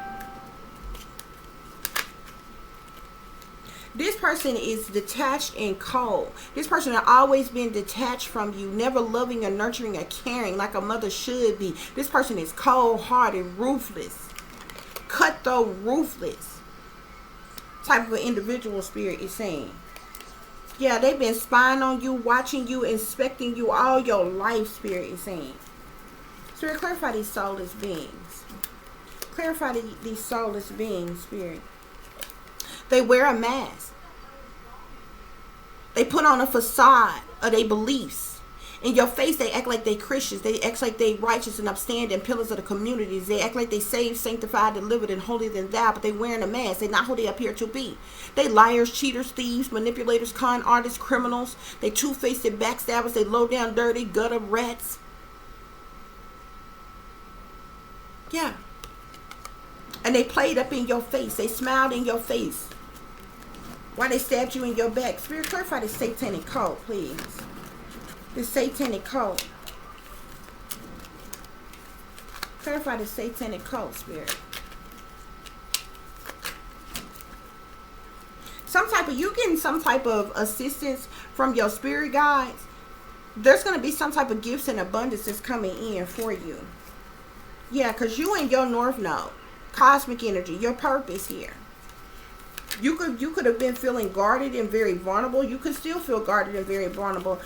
This person is detached and cold. This person has always been detached from you, never loving or nurturing or caring like a mother should be. This person is cold-hearted, ruthless, cutthroat, ruthless type of an individual, Spirit is saying. Yeah, they've been spying on you, watching you, inspecting you all your life, Spirit is saying. Spirit, clarify these soulless beings. Clarify these soulless beings, Spirit. They wear a mask. They put on a facade of their beliefs. In your face, they act like they Christians. They act like they righteous and upstanding pillars of the communities. They act like they saved, sanctified, delivered, and holier than thou, but they wearing a mask. They're not who they appear to be. They liars, cheaters, thieves, manipulators, con artists, criminals. They two-faced and backstabbers. They low down, dirty, gutter rats. Yeah. And they played up in your face. They smiled in your face while they stabbed you in your back. Spirit, clarify this satanic cult, please. This satanic cult. Clarify the satanic cult, Spirit. You getting some type of assistance from your spirit guides. There's going to be some type of gifts and abundance that's coming in for you. Yeah, because you and your North Node, cosmic energy, your purpose here. You could have been feeling guarded and very vulnerable. You could still feel guarded and very vulnerable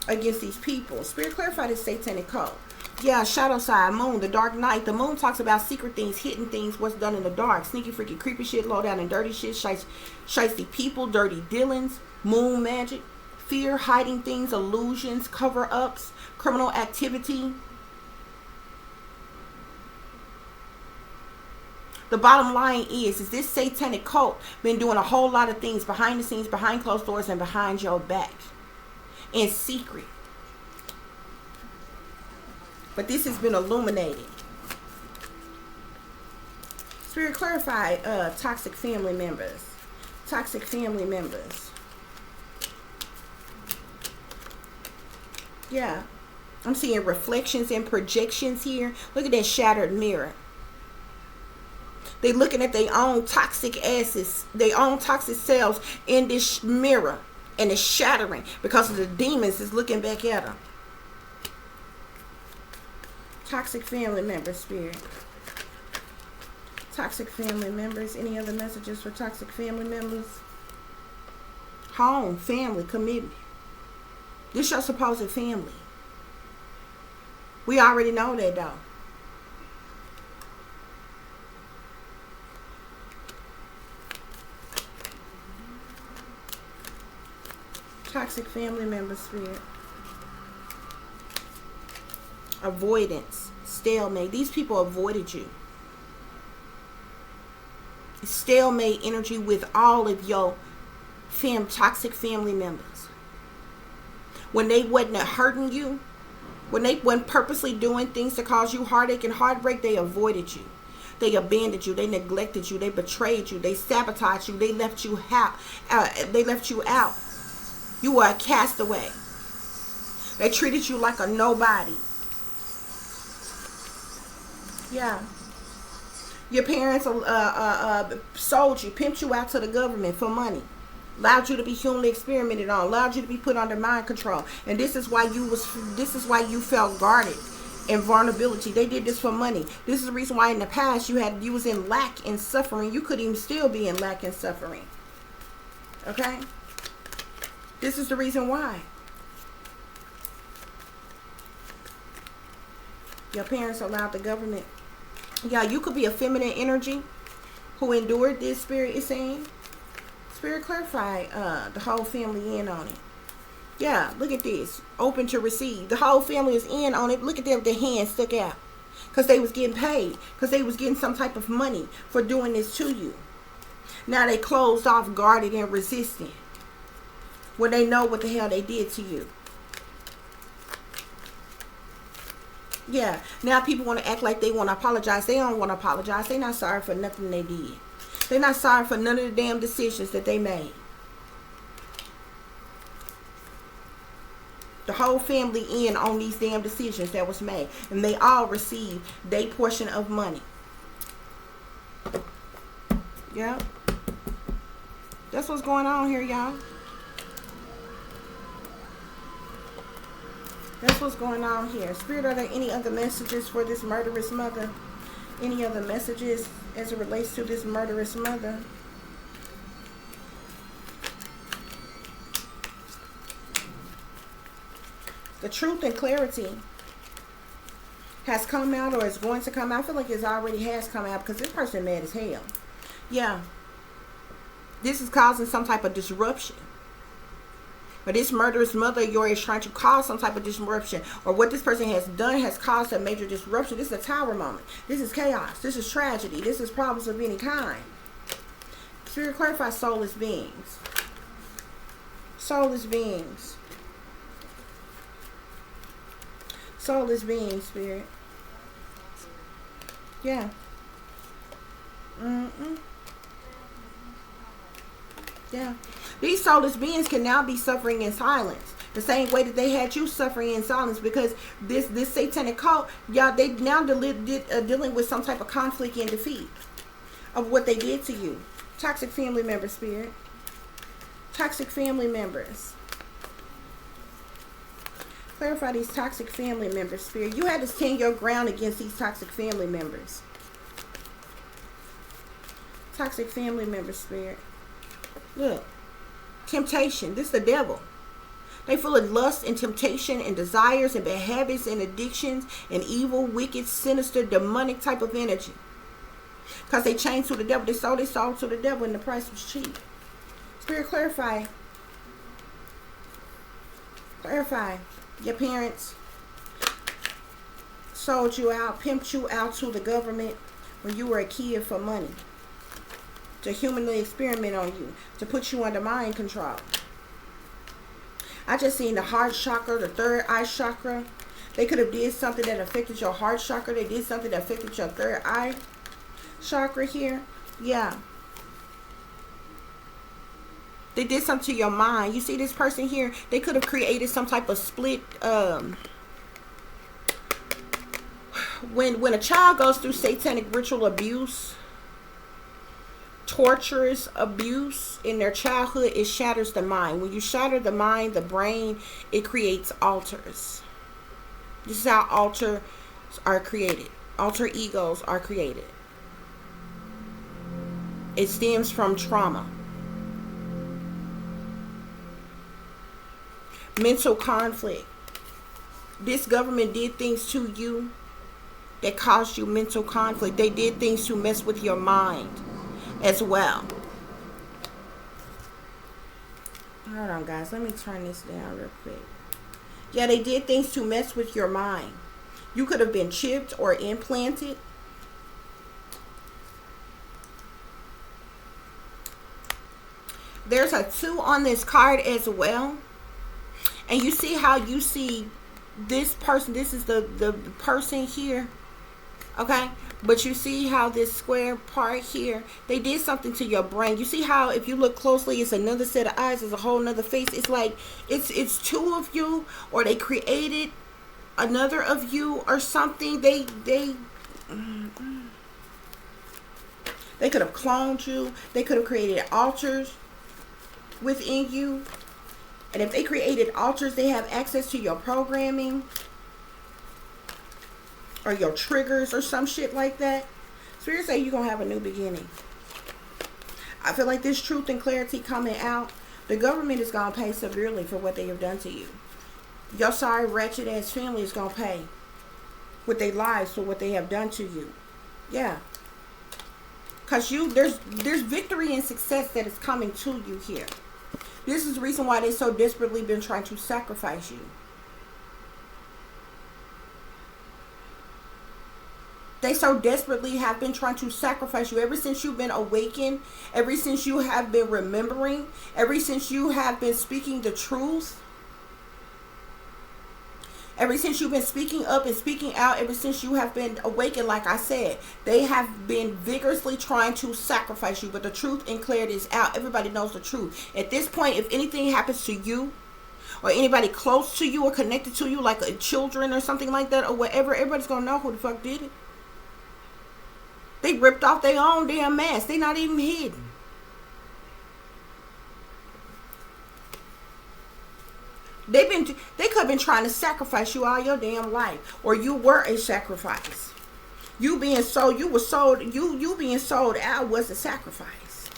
against these people. Spirit, clarify this satanic cult. Yeah, shadow side, moon, the dark night. The moon talks about secret things, hidden things, what's done in the dark. Sneaky, freaky, creepy shit, low down and dirty shit, shiesty people, dirty dealings, moon magic, fear, hiding things, illusions, cover-ups, criminal activity. The bottom line is this satanic cult been doing a whole lot of things behind the scenes, behind closed doors, and behind your back. In secret. But this has been illuminated. Spirit, clarify toxic family members. Toxic family members. Yeah. I'm seeing reflections and projections here. Look at that shattered mirror. They looking at their own toxic asses, their own toxic selves in this mirror. And it's shattering because of the demons is looking back at them. Toxic family members, Spirit. Toxic family members. Any other messages for toxic family members? Home, family, commitment. This your supposed family. We already know that though. Toxic family members, Spirit. Avoidance, stalemate. These people avoided you. Stalemate energy with all of your toxic family members. When they wasn't hurting you, when they weren't purposely doing things to cause you heartache and heartbreak, they avoided you. They abandoned you. They neglected you. They betrayed you. They sabotaged you. They left you out. You were a castaway. They treated you like a nobody. Yeah. Your parents sold you, pimped you out to the government for money. Allowed you to be humanly experimented on. Allowed you to be put under mind control. And this is why you felt guarded and vulnerability. They did this for money. This is the reason why in the past you was in lack and suffering. You could even still be in lack and suffering. Okay? This is the reason why. Your parents allowed the government. Yeah, you could be a feminine energy who endured this, Spirit is saying. Spirit, clarify the whole family in on it. Yeah, look at this. Open to receive. The whole family is in on it. Look at them with their hands stuck out. Because they was getting paid. Because they was getting some type of money for doing this to you. Now they closed off, guarded, and resistant. When they know what the hell they did to you. Yeah, now people want to act like they want to apologize. They don't want to apologize. They're not sorry for nothing they did. They're not sorry for none of the damn decisions that they made. The whole family in on these damn decisions that was made. And they all received their portion of money. Yeah. That's what's going on here, y'all. That's what's going on here. Spirit, are there any other messages for this murderous mother? Any other messages as it relates to this murderous mother? The truth and clarity has come out or is going to come out. I feel like it already has come out because this person mad as hell. Yeah. This is causing some type of disruption. Or this murderous mother of yours is trying to cause some type of disruption. Or what this person has done has caused a major disruption. This is a tower moment. This is chaos. This is tragedy. This is problems of any kind. Spirit, clarify soulless beings. Soulless beings. Soulless beings, Spirit. Yeah. Yeah. These soulless beings can now be suffering in silence. The same way that they had you suffering in silence, because this satanic cult, y'all, they now dealing with some type of conflict and defeat of what they did to you. Toxic family members, Spirit. Toxic family members. Clarify these toxic family members, Spirit. You had to stand your ground against these toxic family members. Toxic family members, Spirit. Look. Temptation. This is the devil. They full of lust and temptation and desires and bad habits and addictions and evil, wicked, sinister, demonic type of energy. Because they changed to the devil. They sold their soul to the devil and the price was cheap. Spirit, clarify. Clarify. Your parents sold you out, pimped you out to the government when you were a kid for money. To humanly experiment on you. To put you under mind control. I just seen the heart chakra, the third eye chakra. They could have did something that affected your heart chakra. They did something that affected your third eye chakra here. Yeah. They did something to your mind. You see this person here? They could have created some type of split. When a child goes through satanic ritual abuse, torturous abuse in their childhood, it shatters the mind. When you shatter the mind, the brain, it creates alters. This is how alters are created. Alter egos are created. It stems from trauma. Mental conflict. This government did things to you that caused you mental conflict. They did things to mess with your mind as well. Hold on, guys. Let me turn this down real quick. Yeah, they did things to mess with your mind. You could have been chipped or implanted. There's a 2 on this card as well. And you see how you see this person. This is the person here. Okay? But you see how this square part here, they did something to your brain. You see how if you look closely, it's another set of eyes. It's a whole nother face. It's like it's 2 of you, or they created another of you or something. They could have cloned you. They could have created alters within you. And if they created alters, they have access to your programming or your triggers or some shit like that. Spirit say you're going to have a new beginning. I feel like this truth and clarity coming out, the government is going to pay severely for what they have done to you. Your sorry, wretched ass family is going to pay with their lives for what they have done to you. Yeah. Because there's victory and success that is coming to you here. This is the reason why they so desperately been trying to sacrifice you. They so desperately have been trying to sacrifice you ever since you've been awakened, ever since you have been remembering, ever since you have been speaking the truth, ever since you've been speaking up and speaking out, ever since you have been awakened, like I said, they have been vigorously trying to sacrifice you. But the truth and clarity is out. Everybody knows the truth. At this point, if anything happens to you, or anybody close to you or connected to you, like children or something like that, or whatever, everybody's going to know who the fuck did it. They ripped off their own damn mask. They not even hidden. They could have been trying to sacrifice you all your damn life, or you were a sacrifice. You being sold out was a sacrifice.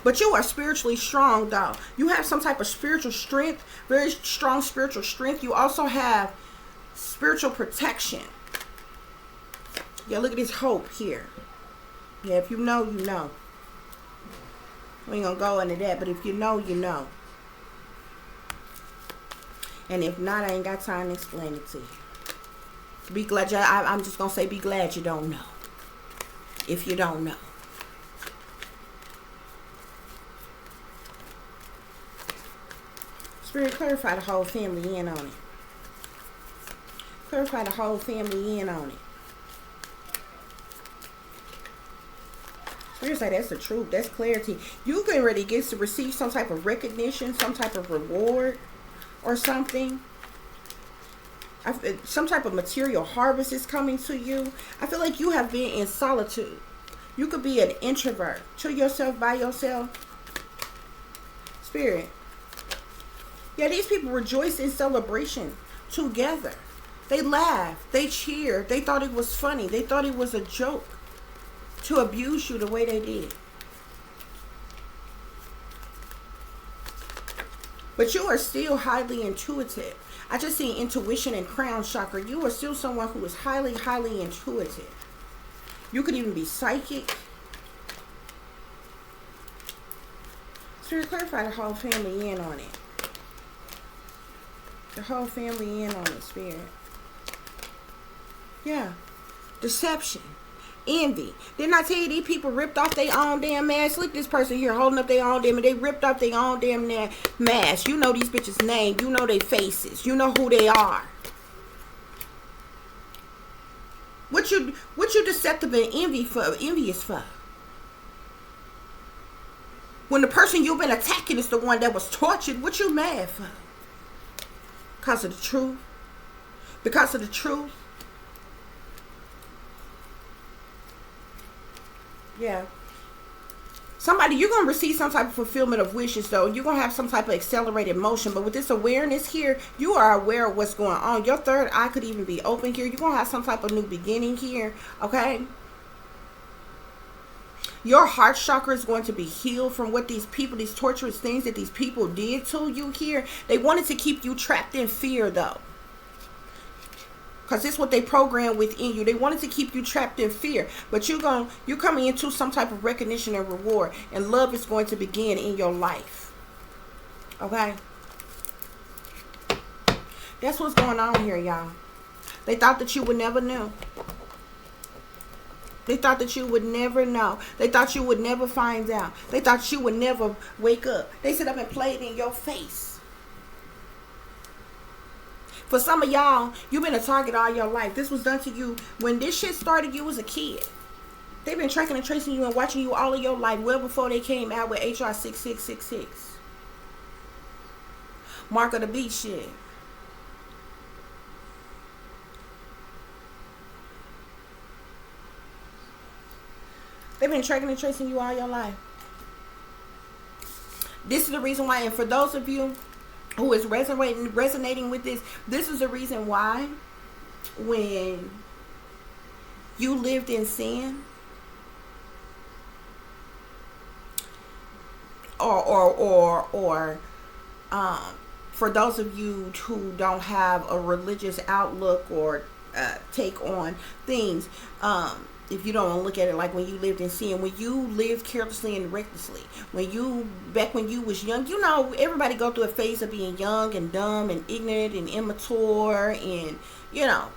But you are spiritually strong, though. You have some type of spiritual strength, very strong spiritual strength. You also have spiritual protection. Yeah, look at this hope here. Yeah, if you know, you know. We ain't gonna go into that, but if you know, you know. And if not, I ain't got time to explain it to you. Be glad I'm just going to say be glad you don't know. If you don't know. Spirit, clarify the whole family in on it. Clarify the whole family in on it. Spirit say that's the truth. That's clarity. You getting ready to receive some type of recognition, some type of reward or something. Some type of material harvest is coming to you. I feel like you have been in solitude. You could be an introvert to yourself, by yourself. Spirit. Yeah, these people rejoice in celebration together. They laughed. They cheered. They thought it was funny. They thought it was a joke to abuse you the way they did. But you are still highly intuitive. I just see intuition and crown chakra. You are still someone who is highly, highly intuitive. You could even be psychic. Spirit, clarify the whole family in on it. The whole family in on it, Spirit. Yeah. Deception. Envy. Didn't I tell you these people ripped off their own damn mask? Look at this person here holding up their own damn, and they ripped off their own damn mask. You know these bitches' name. You know their faces. You know who they are. What you deceptive and envious for? When the person you've been attacking is the one that was tortured, what you mad for? Because of the truth? Because of the truth? Yeah. Somebody, you're going to receive some type of fulfillment of wishes, though. You're going to have some type of accelerated motion. But with this awareness here, you are aware of what's going on. Your third eye could even be open here. You're going to have some type of new beginning here. Okay? Your heart chakra is going to be healed from what these people, these torturous things that these people did to you here. They wanted to keep you trapped in fear, though. Because this is what they programmed within you. They wanted to keep you trapped in fear. But you're coming into some type of recognition and reward. And love is going to begin in your life. Okay? That's what's going on here, y'all. They thought that you would never know. They thought that you would never know. They thought you would never find out. They thought you would never wake up. They sit up and played in your face. For some of y'all, you've been a target all your life. This was done to you when this shit started. You was a kid. They've been tracking and tracing you and watching you all of your life, well before they came out with HR 6666. Mark of the beast shit. They've been tracking and tracing you all your life. This is the reason why, and for those of you who is resonating with this, this is the reason why when you lived in sin, or for those of you who don't have a religious outlook or take on things, if you don't look at it like when you lived in sin, when you lived carelessly and recklessly, back when you was young, you know, everybody go through a phase of being young and dumb and ignorant and immature and, you know,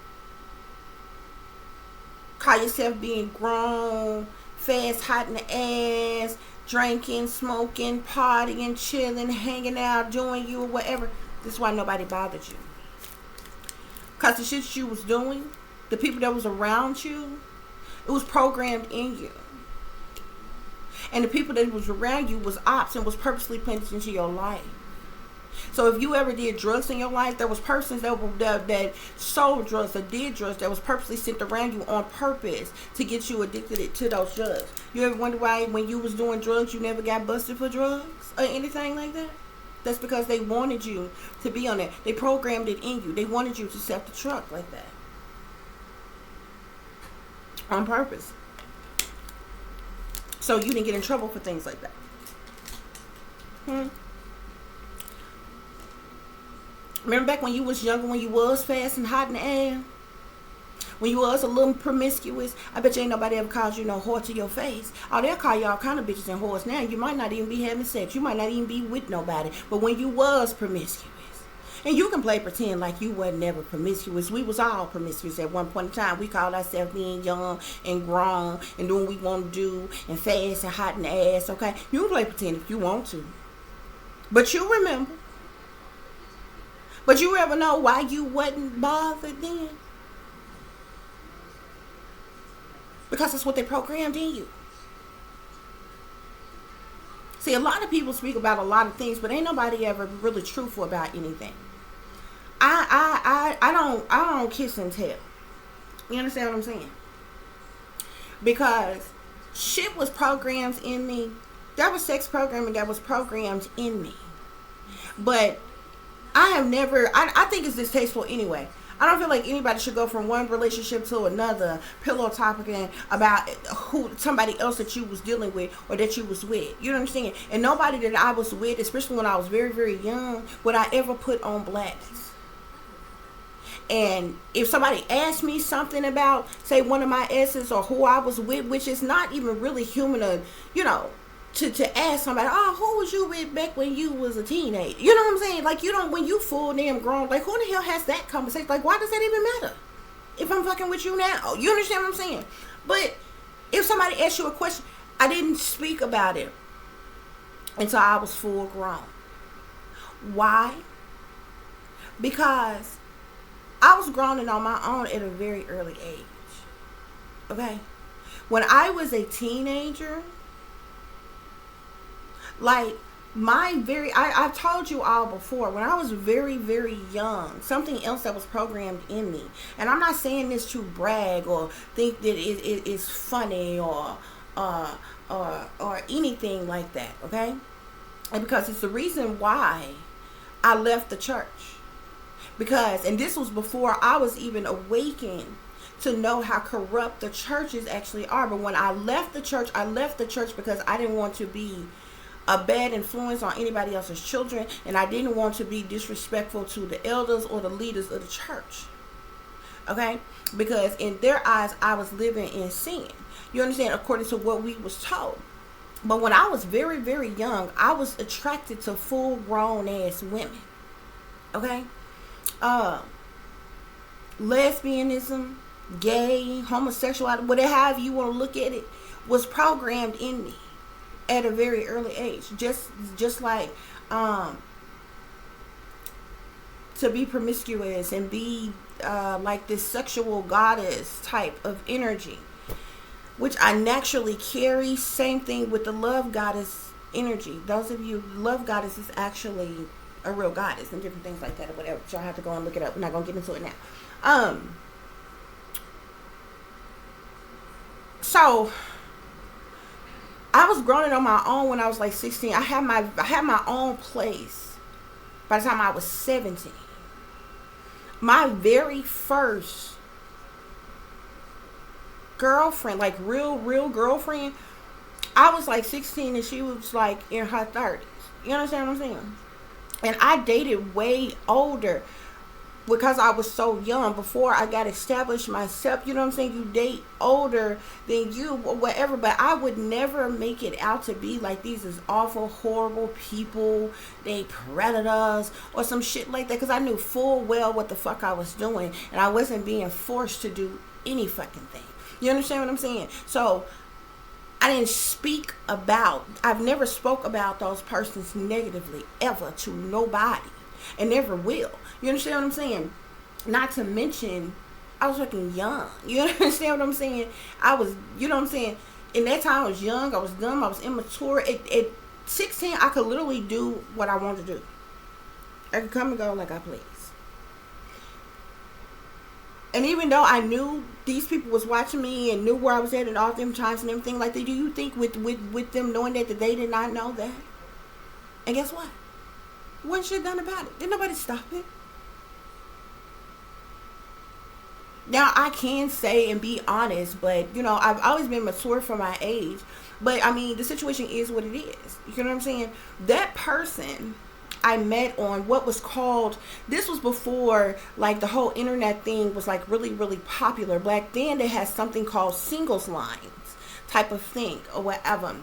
call yourself being grown, fast, hot in the ass, drinking, smoking, partying, chilling, hanging out, doing you or whatever. This is why nobody bothered you. Because the shit you was doing, the people that was around you, it was programmed in you. And the people that was around you was ops and was purposely planted into your life. So if you ever did drugs in your life, there was persons that sold drugs or did drugs that was purposely sent around you on purpose to get you addicted to those drugs. You ever wonder why when you was doing drugs you never got busted for drugs or anything like that? That's because they wanted you to be on it. They programmed it in you. They wanted you to set the truck like that. On purpose. So you didn't get in trouble for things like that. Remember back when you was younger, when you was fast and hot in the air? When you was a little promiscuous? I bet you ain't nobody ever called you no whore to your face. Oh, they'll call you all kind of bitches and whores now. You might not even be having sex. You might not even be with nobody. But when you was promiscuous, And you can play pretend like you wasn't never promiscuous. We was all promiscuous at one point in time. We called ourselves being young and grown and doing what we want to do and fast and hot in the ass, okay? You can play pretend if you want to. But you remember. But you ever know why you wasn't bothered then? Because that's what they programmed in you. See, a lot of people speak about a lot of things, but ain't nobody ever really truthful about anything. I don't kiss and tell. You understand what I'm saying? Because shit was programmed in me. That was sex programming that was programmed in me. But I have never, I think it's distasteful anyway. I don't feel like anybody should go from one relationship to another, pillow talking about who somebody else that you was dealing with or that you was with. You know what I'm saying? And nobody that I was with, especially when I was very, very young, would I ever put on blast. And if somebody asked me something about, say, one of my exes or who I was with, which is not even really human to, you know, to ask somebody, oh, who was you with back when you was a teenager? You know what I'm saying? Like, you don't, when you full damn grown, like, who the hell has that conversation? Like, why does that even matter if I'm fucking with you now? You understand what I'm saying? But if somebody asks you a question, I didn't speak about it until I was full grown. Why? Because I was grown and on my own at a very early age. Okay? When I was a teenager, like, I've told you all before, when I was very, very young, something else that was programmed in me, and I'm not saying this to brag or think that it is funny or anything like that, okay? And because it's the reason why I left the church. Because, and this was before I was even awakened to know how corrupt the churches actually are. But when I left the church because I didn't want to be a bad influence on anybody else's children, and I didn't want to be disrespectful to the elders or the leaders of the church. Okay? Because in their eyes, I was living in sin. You understand? According to what we was told. But when I was very, very young, I was attracted to full-grown ass women. Okay? Lesbianism, gay, homosexuality, whatever you want to look at it, was programmed in me at a very early age. Just like to be promiscuous and be like this sexual goddess type of energy, which I naturally carry. Same thing with the love goddess energy. Those of you, love goddess is actually a real goddess and different things like that or whatever. Y'all have to go and look it up. We're not gonna get into it now. So I was growing on my own when I was like 16. I had my own place by the time I was 17. My very first girlfriend, like real girlfriend, I was like 16 and she was like in her 30s. You understand what I'm saying? And I dated way older because I was so young before I got established myself. You know what I'm saying? You date older than you or whatever, but I would never make it out to be like these is awful, horrible people, they predators or some shit like that, because I knew full well what the fuck I was doing and I wasn't being forced to do any fucking thing. You understand what I'm saying? So I didn't speak about, I've never spoke about those persons negatively ever to nobody and never will. You understand what I'm saying? Not to mention, I was fucking young. You understand what I'm saying? I was, you know what I'm saying? In that time, I was young, I was dumb, I was immature. At 16, I could literally do what I wanted to do. I could come and go like I please. And even though I knew these people was watching me and knew where I was at all them times and everything like that, do you think with them knowing that they did not know that? And guess what? Wasn't shit done about it. Didn't nobody stop it. Now, I can say and be honest, but, you know, I've always been mature for my age. But, I mean, the situation is what it is. You know what I'm saying? That person I met on what was called, this was before, like, the whole internet thing was, like, really, really popular. Back then, they had something called singles lines type of thing or whatever.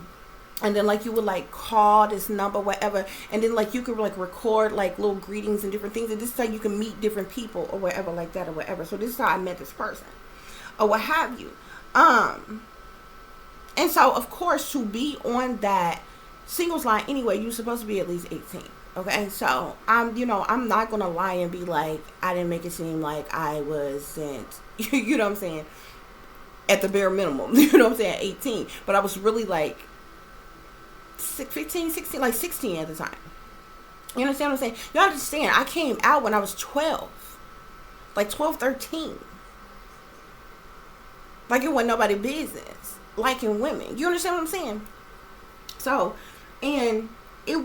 And then like you would like call this number, whatever, and then like you could like record like little greetings and different things, and this is how you can meet different people or whatever like that or whatever. So this is how I met this person or what have you. And so of course, to be on that singles line anyway, you're supposed to be at least 18. Okay, so I'm not gonna lie and be like, I didn't make it seem like I wasn't, you know what I'm saying, at the bare minimum, you know what I'm saying, 18. But I was really like 15, 16, like 16 at the time. You understand what I'm saying? You understand, I came out when I was 12. Like 12, 13. Like it wasn't nobody business liking women. You understand what I'm saying? So, and it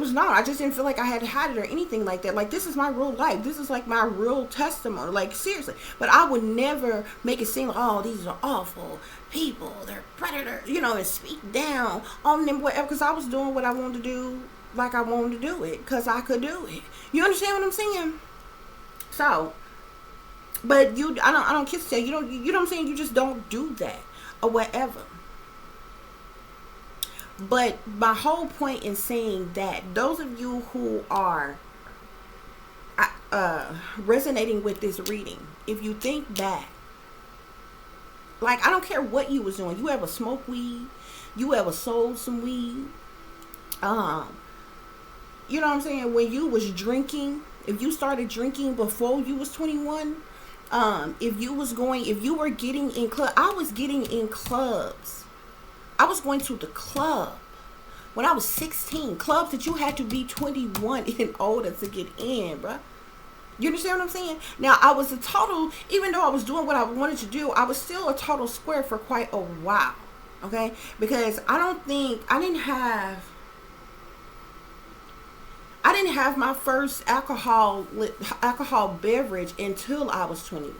was not. I just didn't feel like I had to hide it or anything like that. Like, this is my real life. This is like my real testimony. Like, seriously. But I would never make it seem like, oh, these are awful people. They're predators, and speak down on them, whatever. Because I was doing what I wanted to do, like I wanted to do it. Because I could do it. You understand what I'm saying? So, but I don't kiss you. You know what I'm saying? You just don't do that or whatever. But my whole point in saying that, those of you who are resonating with this reading, if you think back, like, I don't care what you was doing. You ever smoked weed? You ever sold some weed? You know what I'm saying? When you was drinking, if you started drinking before you was 21, if you were getting in clubs, I was getting in clubs. I was going to the club when I was 16. Clubs that you had to be 21 and older to get in, bruh. You understand what I'm saying? Now, I was even though I was doing what I wanted to do, I was still a total square for quite a while. Okay? Because I didn't have my first alcohol beverage until I was 21.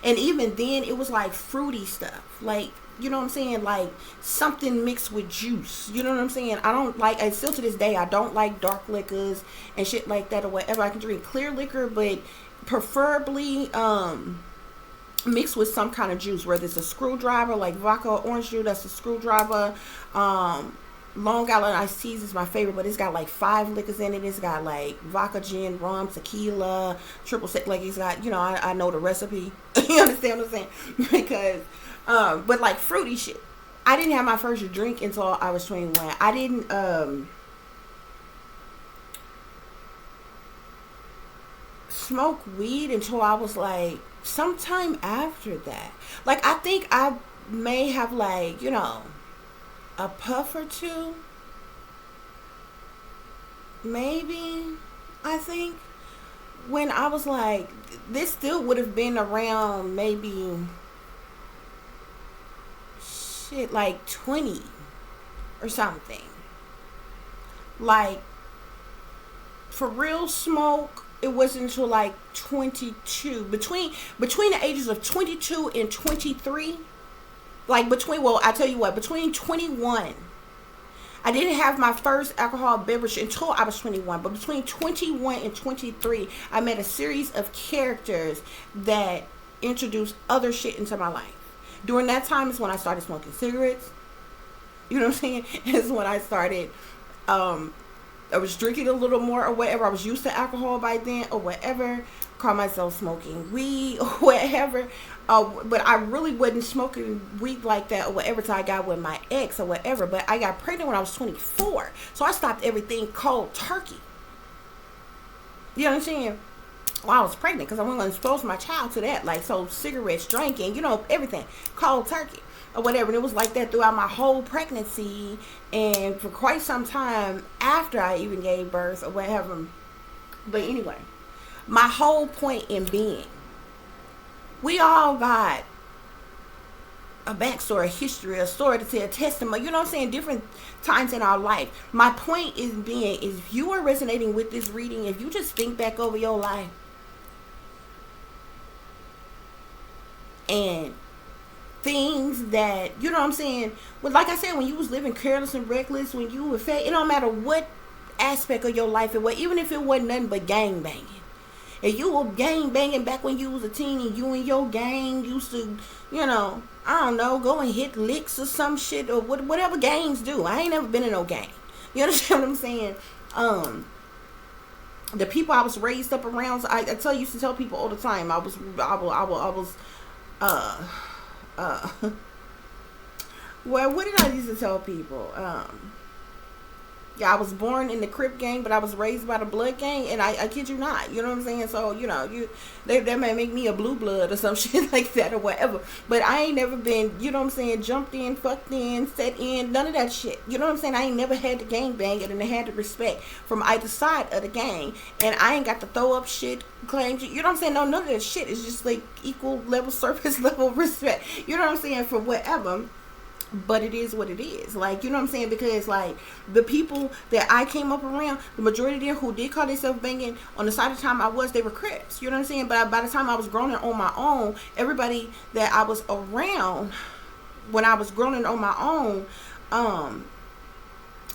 And even then, it was like fruity stuff. Like, you know what I'm saying? Like something mixed with juice. You know what I'm saying? I don't like, and still to this day, I don't like dark liquors and shit like that or whatever. I can drink clear liquor, but preferably mixed with some kind of juice, whether it's a screwdriver, like vodka or orange juice, that's a screwdriver. Long Island iced teas is my favorite, but it's got like 5 liquors in it. It's got like vodka, gin, rum, tequila, triple sec. Like it's got, I know the recipe. You understand what I'm saying? Because, but like fruity shit. I didn't have my first drink until I was 21. I didn't smoke weed until I was like sometime after that. Like I think I may have like, a puff or two, maybe. I think when I was like, this still would have been around maybe like 20 or something. Like for real smoke, it wasn't until like 22, between the ages of 22 and 23. Like I tell you what, between 21, I didn't have my first alcohol beverage until I was 21. But between 21 and 23, I met a series of characters that introduced other shit into my life. During that time is when I started smoking cigarettes. You know what I'm saying? It's when I started, I was drinking a little more or whatever. I was used to alcohol by then or whatever. Call myself smoking weed or whatever. But I really wasn't smoking weed like that or whatever till I got with my ex or whatever. But I got pregnant when I was 24. So I stopped everything cold turkey. You know what I'm saying? While I was pregnant, because I wasn't going to expose my child to that. Like, so cigarettes, drinking, everything. Cold turkey or whatever. And it was like that throughout my whole pregnancy and for quite some time after I even gave birth or whatever. But anyway, my whole point in being, we all got a backstory, a history, a story to tell, a testimony, you know what I'm saying, different times in our life. My point is being, is if you are resonating with this reading, if you just think back over your life and things that, you know what I'm saying, well, like I said, when you was living careless and reckless, when you were fat, it don't matter what aspect of your life it was, even if it wasn't nothing but gang banging. If you were gang banging back when you was a teen and you and your gang used to, I don't know, go and hit licks or some shit, or whatever gangs do. I ain't never been in no gang. You understand what I'm saying? The people I was raised up around, used to tell people all the time, well, what did I used to tell people? Yeah, I was born in the Crip gang, but I was raised by the Blood gang, and I kid you not, you know what I'm saying? So, you know, they may make me a blue blood or some shit like that or whatever, but I ain't never been, you know what I'm saying, jumped in, fucked in, set in, none of that shit. You know what I'm saying? I ain't never had the gang bang, and I had the respect from either side of the gang, and I ain't got to throw up shit, claims, you know what I'm saying? No, none of that shit. It's just like equal level, surface level respect. You know what I'm saying? For whatever. But it is what it is. Like, you know what I'm saying? Because, like, the people that I came up around, the majority of them who did call themselves banging, on the side of the time they were Crips. You know what I'm saying? But by the time I was growing on my own, everybody that I was around when I was growing on my own,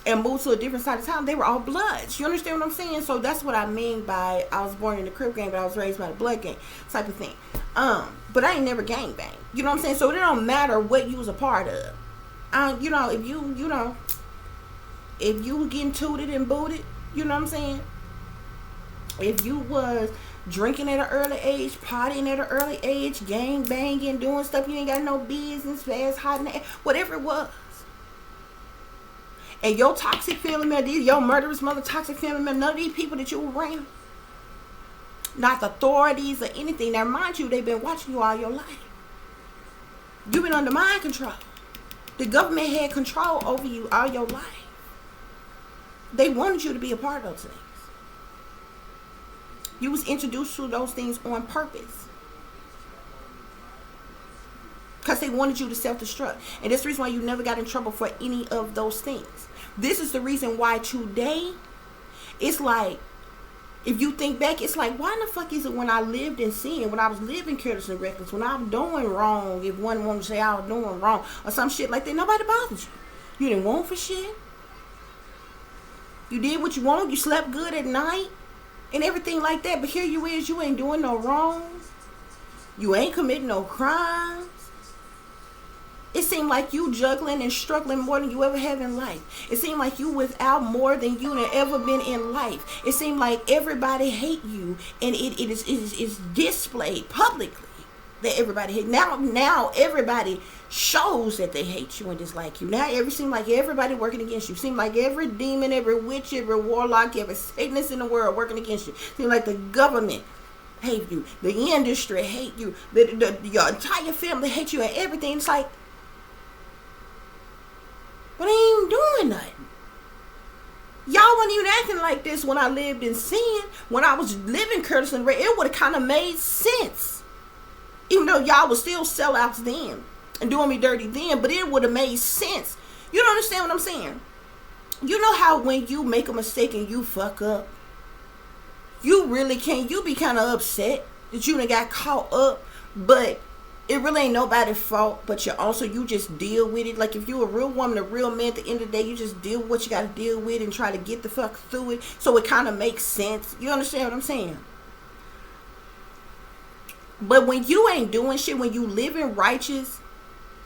and moved to a different side of town, they were all Bloods. You understand what I'm saying? So that's what I mean by I was born in the Crip gang, but I was raised by the Blood gang type of thing. But I ain't never gang bang. You know what I'm saying? So it don't matter what you was a part of. You know, if you getting tooted and booted, you know what I'm saying? If you was drinking at an early age, partying at an early age, gang banging, doing stuff you ain't got no business, fast, hot, and whatever it was, and your toxic family member, your murderous mother, toxic family member, none of these people that you were around, not the authorities or anything. Now, mind you, they've been watching you all your life. You've been under mind control. The government had control over you all your life. They wanted you to be a part of those things. You was introduced to those things on purpose. Because they wanted you to self-destruct. And that's the reason why you never got in trouble for any of those things. This is the reason why today, it's like, if you think back, it's like, why in the fuck is it when I lived in sin, when I was living careless and reckless, when I was doing wrong, if one wanted to say I was doing wrong or some shit like that, nobody bothered you. You didn't want for shit. You did what you wanted. You slept good at night and everything like that. But here you is, you ain't doing no wrong. You ain't committing no crimes. It seemed like you juggling and struggling more than you ever have in life. It seemed like you without more than you have ever been in life. It seemed like everybody hate you, and it is displayed publicly that everybody hate. Now everybody shows that they hate you and dislike you. Now it seems like everybody working against you. It seems like every demon, every witch, every warlock, every Satanist in the world working against you. It seems like the government hate you, the industry hate you, your entire family hate you, and everything. It's like, but I ain't doing nothing. Y'all wasn't even acting like this when I lived in sin. When I was living careless and reckless, it would have kind of made sense. Even though y'all was still sellouts then and doing me dirty then, but it would have made sense. You don't understand what I'm saying? You know how when you make a mistake and you fuck up, you really can't, you be kind of upset that you done got caught up, but it really ain't nobody's fault, but you just deal with it. Like if you a real woman, a real man, at the end of the day, you just deal with what you got to deal with and try to get the fuck through it. So it kind of makes sense. You understand what I'm saying? But when you ain't doing shit, when you living righteous,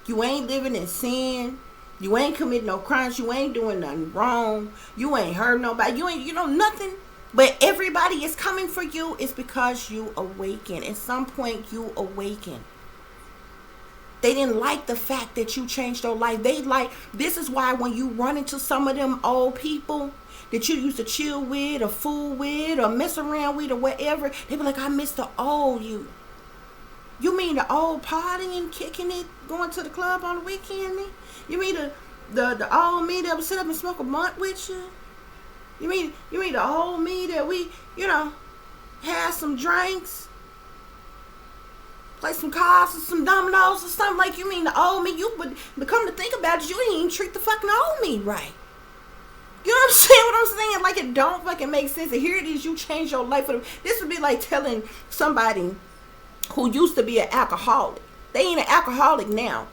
you ain't living in sin, you ain't committing no crimes, you ain't doing nothing wrong, you ain't hurt nobody, you ain't, nothing. But everybody is coming for you. It's because you awaken. At some point you awaken. They didn't like the fact that you changed your life. This is why when you run into some of them old people that you used to chill with or fool with or mess around with or whatever, they be like, I miss the old you. You mean the old partying, kicking it, going to the club on the weekend? You mean the old me that would sit up and smoke a blunt with you? You mean the old me that we, had some drinks? Play some cards or some dominoes or something? Like, you mean the old me? But come to think about it, you didn't even treat the fucking old me right. You know what I'm saying? What I'm saying? Like, it don't fucking make sense. And here it is, you change your life. This would be like telling somebody who used to be an alcoholic. They ain't an alcoholic now.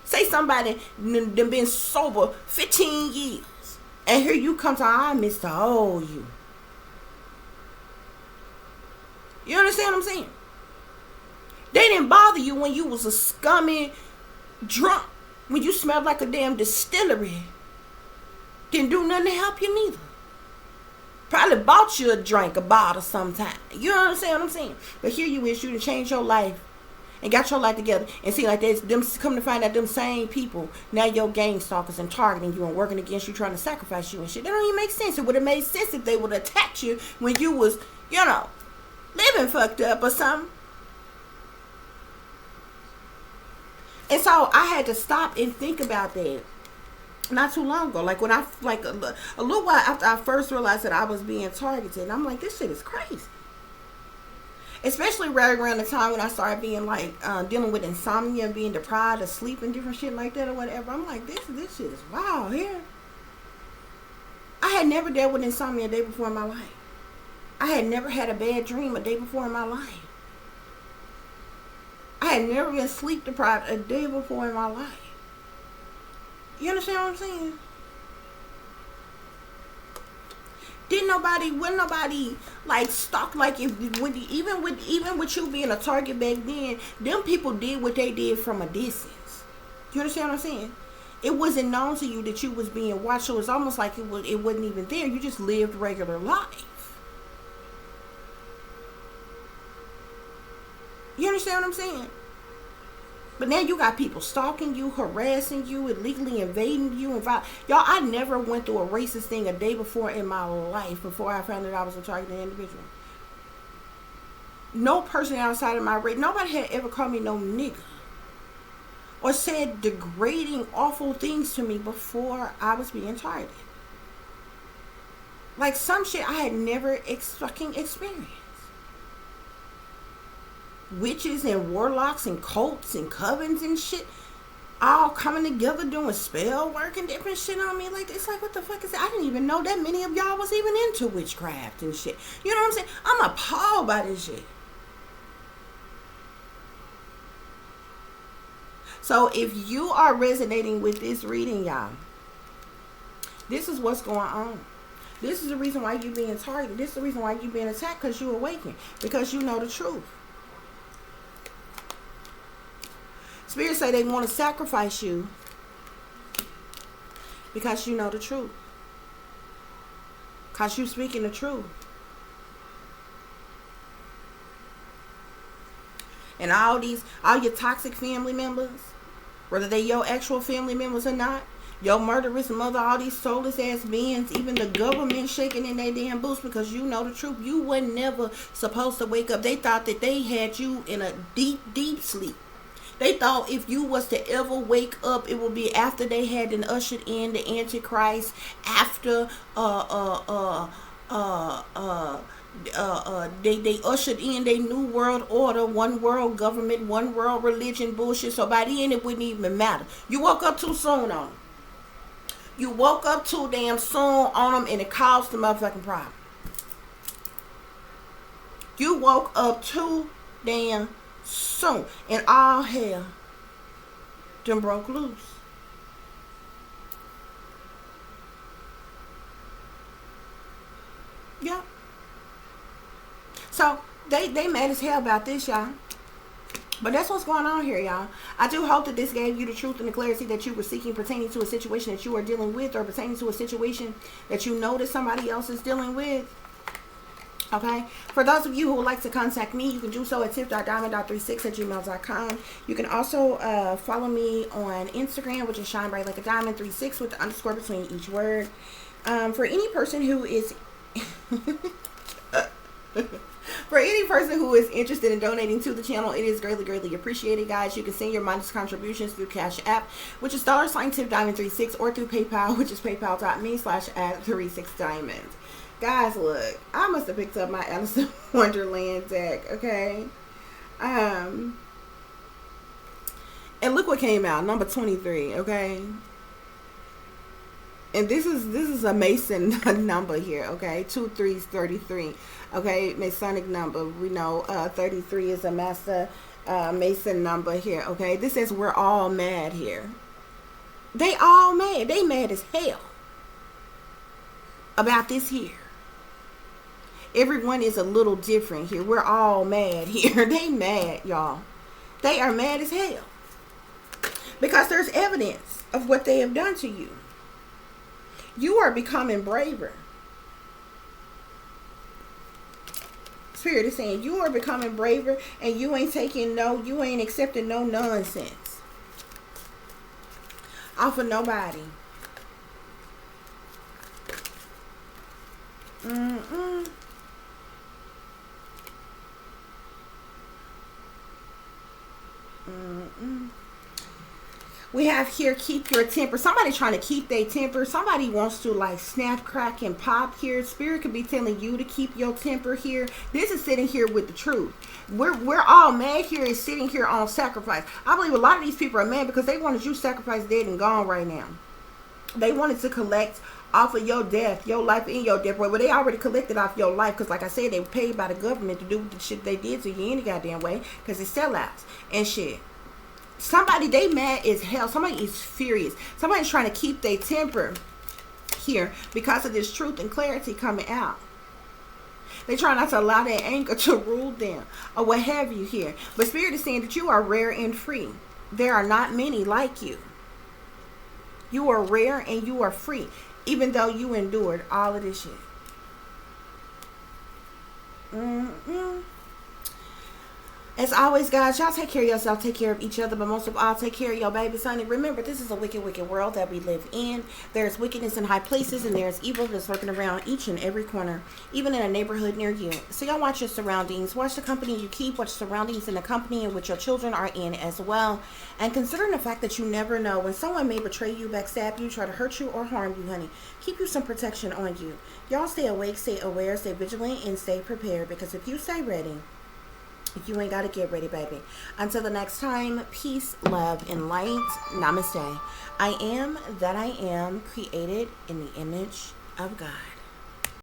Say somebody done been sober 15 years. And here you come to, I miss the old you. You understand what I'm saying? They didn't bother you when you was a scummy, drunk when you smelled like a damn distillery. Didn't do nothing to help you neither. Probably bought you a drink, a bottle sometime. You know what I'm saying? But here you is, you to change your life and got your life together, and see like this, them come to find out them same people now your gang stalkers and targeting you and working against you, trying to sacrifice you and shit. That don't even make sense. It would have made sense if they would attack you when you was, you know, living fucked up or something. And so I had to stop and think about that not too long ago. Like when I, like a little while after I first realized that I was being targeted, and I'm like, this shit is crazy. Especially right around the time when I started being like dealing with insomnia and being deprived of sleep and different shit like that or whatever. I'm like, this shit is wild here. I had never dealt with insomnia a day before in my life. I had never had a bad dream a day before in my life. I had never been sleep deprived a day before in my life. You understand what I'm saying? Wasn't nobody like stalk, like even with you being a target back then, them people did what they did from a distance. You understand what I'm saying? It wasn't known to you that you was being watched, so it's almost like it wasn't even there. You just lived regular life. You understand what I'm saying? But now you got people stalking you, harassing you, illegally invading you. Y'all, I never went through a racist thing a day before in my life before I found that I was a targeted individual. No person outside of my race, nobody had ever called me no nigga or said degrading, awful things to me before I was being targeted. Like some shit I had never fucking experienced. Witches and warlocks and cults and covens and shit all coming together doing spell work and different shit on me. Like, it's like, what the fuck is that? I didn't even know that many of y'all was even into witchcraft and shit. You know what I'm saying? I'm appalled by this shit. So if you are resonating with this reading, y'all, this is what's going on. This is the reason why you're being targeted. This is the reason why you're being attacked, because you're awakened, because you know the truth. Spirits say they want to sacrifice you because you know the truth. Because you speaking the truth. And all your toxic family members, whether they your actual family members or not, your murderous mother, all these soulless ass beings, even the government shaking in their damn boots because you know the truth. You were never supposed to wake up. They thought that they had you in a deep, deep sleep. They thought if you was to ever wake up, it would be after they had then ushered in the Antichrist, after they ushered in their new world order, one world government, one world religion bullshit. So by the end, it wouldn't even matter. You woke up too soon on them. You woke up too damn soon on them, and it caused the motherfucking problem. You woke up too damn soon, and all hell done broke loose. Yeah. So they mad as hell about this, y'all. But that's what's going on here, y'all. I do hope that this gave you the truth and the clarity that you were seeking pertaining to a situation that you are dealing with, or pertaining to a situation that you know that somebody else is dealing with. Okay, for those of you who would like to contact me, you can do so at tip.diamond.36@gmail.com. You can also follow me on Instagram, which is Shine Bright Like a Diamond 36 with the underscore between each word. For any person who is interested in donating to the channel, it is greatly, greatly appreciated, guys. You can send your modest contributions through CASHAPP, which is $tip-diamond36, or through PayPal, which is paypal.me/@36diamond. Guys, look, I must have picked up my Alice in Wonderland deck, okay? And look what came out, number 23, okay? And this is a Mason number here, okay? 2 3s 33, okay? Masonic number. We know 33 is a master Mason number here, okay? This says we're all mad here. They all mad. They mad as hell about this here. Everyone is a little different here. We're all mad here. They mad, y'all. They are mad as hell. Because there's evidence of what they have done to you. You are becoming braver. Spirit is saying you are becoming braver, and you ain't taking no, you ain't accepting no nonsense off of nobody. Mm-mm. Mm-mm. We have here, keep your temper. Somebody trying to keep their temper. Somebody wants to like snap, crack, and pop here. Spirit could be telling you to keep your temper here. This is sitting here with the truth. We're all mad here and sitting here on sacrifice. I believe a lot of these people are mad because they wanted you sacrificed, dead, and gone right now. They wanted to collect off of your death, your life in your death. Well, they already collected off your life because, like I said, they were paid by the government to do the shit they did to you any goddamn way because it's sellouts and shit. Somebody, they mad as hell. Somebody is furious. Somebody's trying to keep their temper here because of this truth and clarity coming out. They try not to allow their anger to rule them or what have you here. But Spirit is saying that you are rare and free. There are not many like you. You are rare and you are free, even though you endured all of this shit. As always, guys, y'all take care of yourself, take care of each other, but most of all, take care of your baby son. And remember, this is a wicked, wicked world that we live in. There's wickedness in high places, and there's evil that's lurking around each and every corner, even in a neighborhood near you. So y'all watch your surroundings. Watch the company you keep. Watch surroundings in the company in which your children are in as well. And considering the fact that you never know when someone may betray you, backstab you, try to hurt you, or harm you, honey, keep you some protection on you. Y'all stay awake, stay aware, stay vigilant, and stay prepared, because if you stay ready, you ain't got to get ready, baby. Until the next time, peace, love, and light. Namaste. I am that I am, created in the image of God.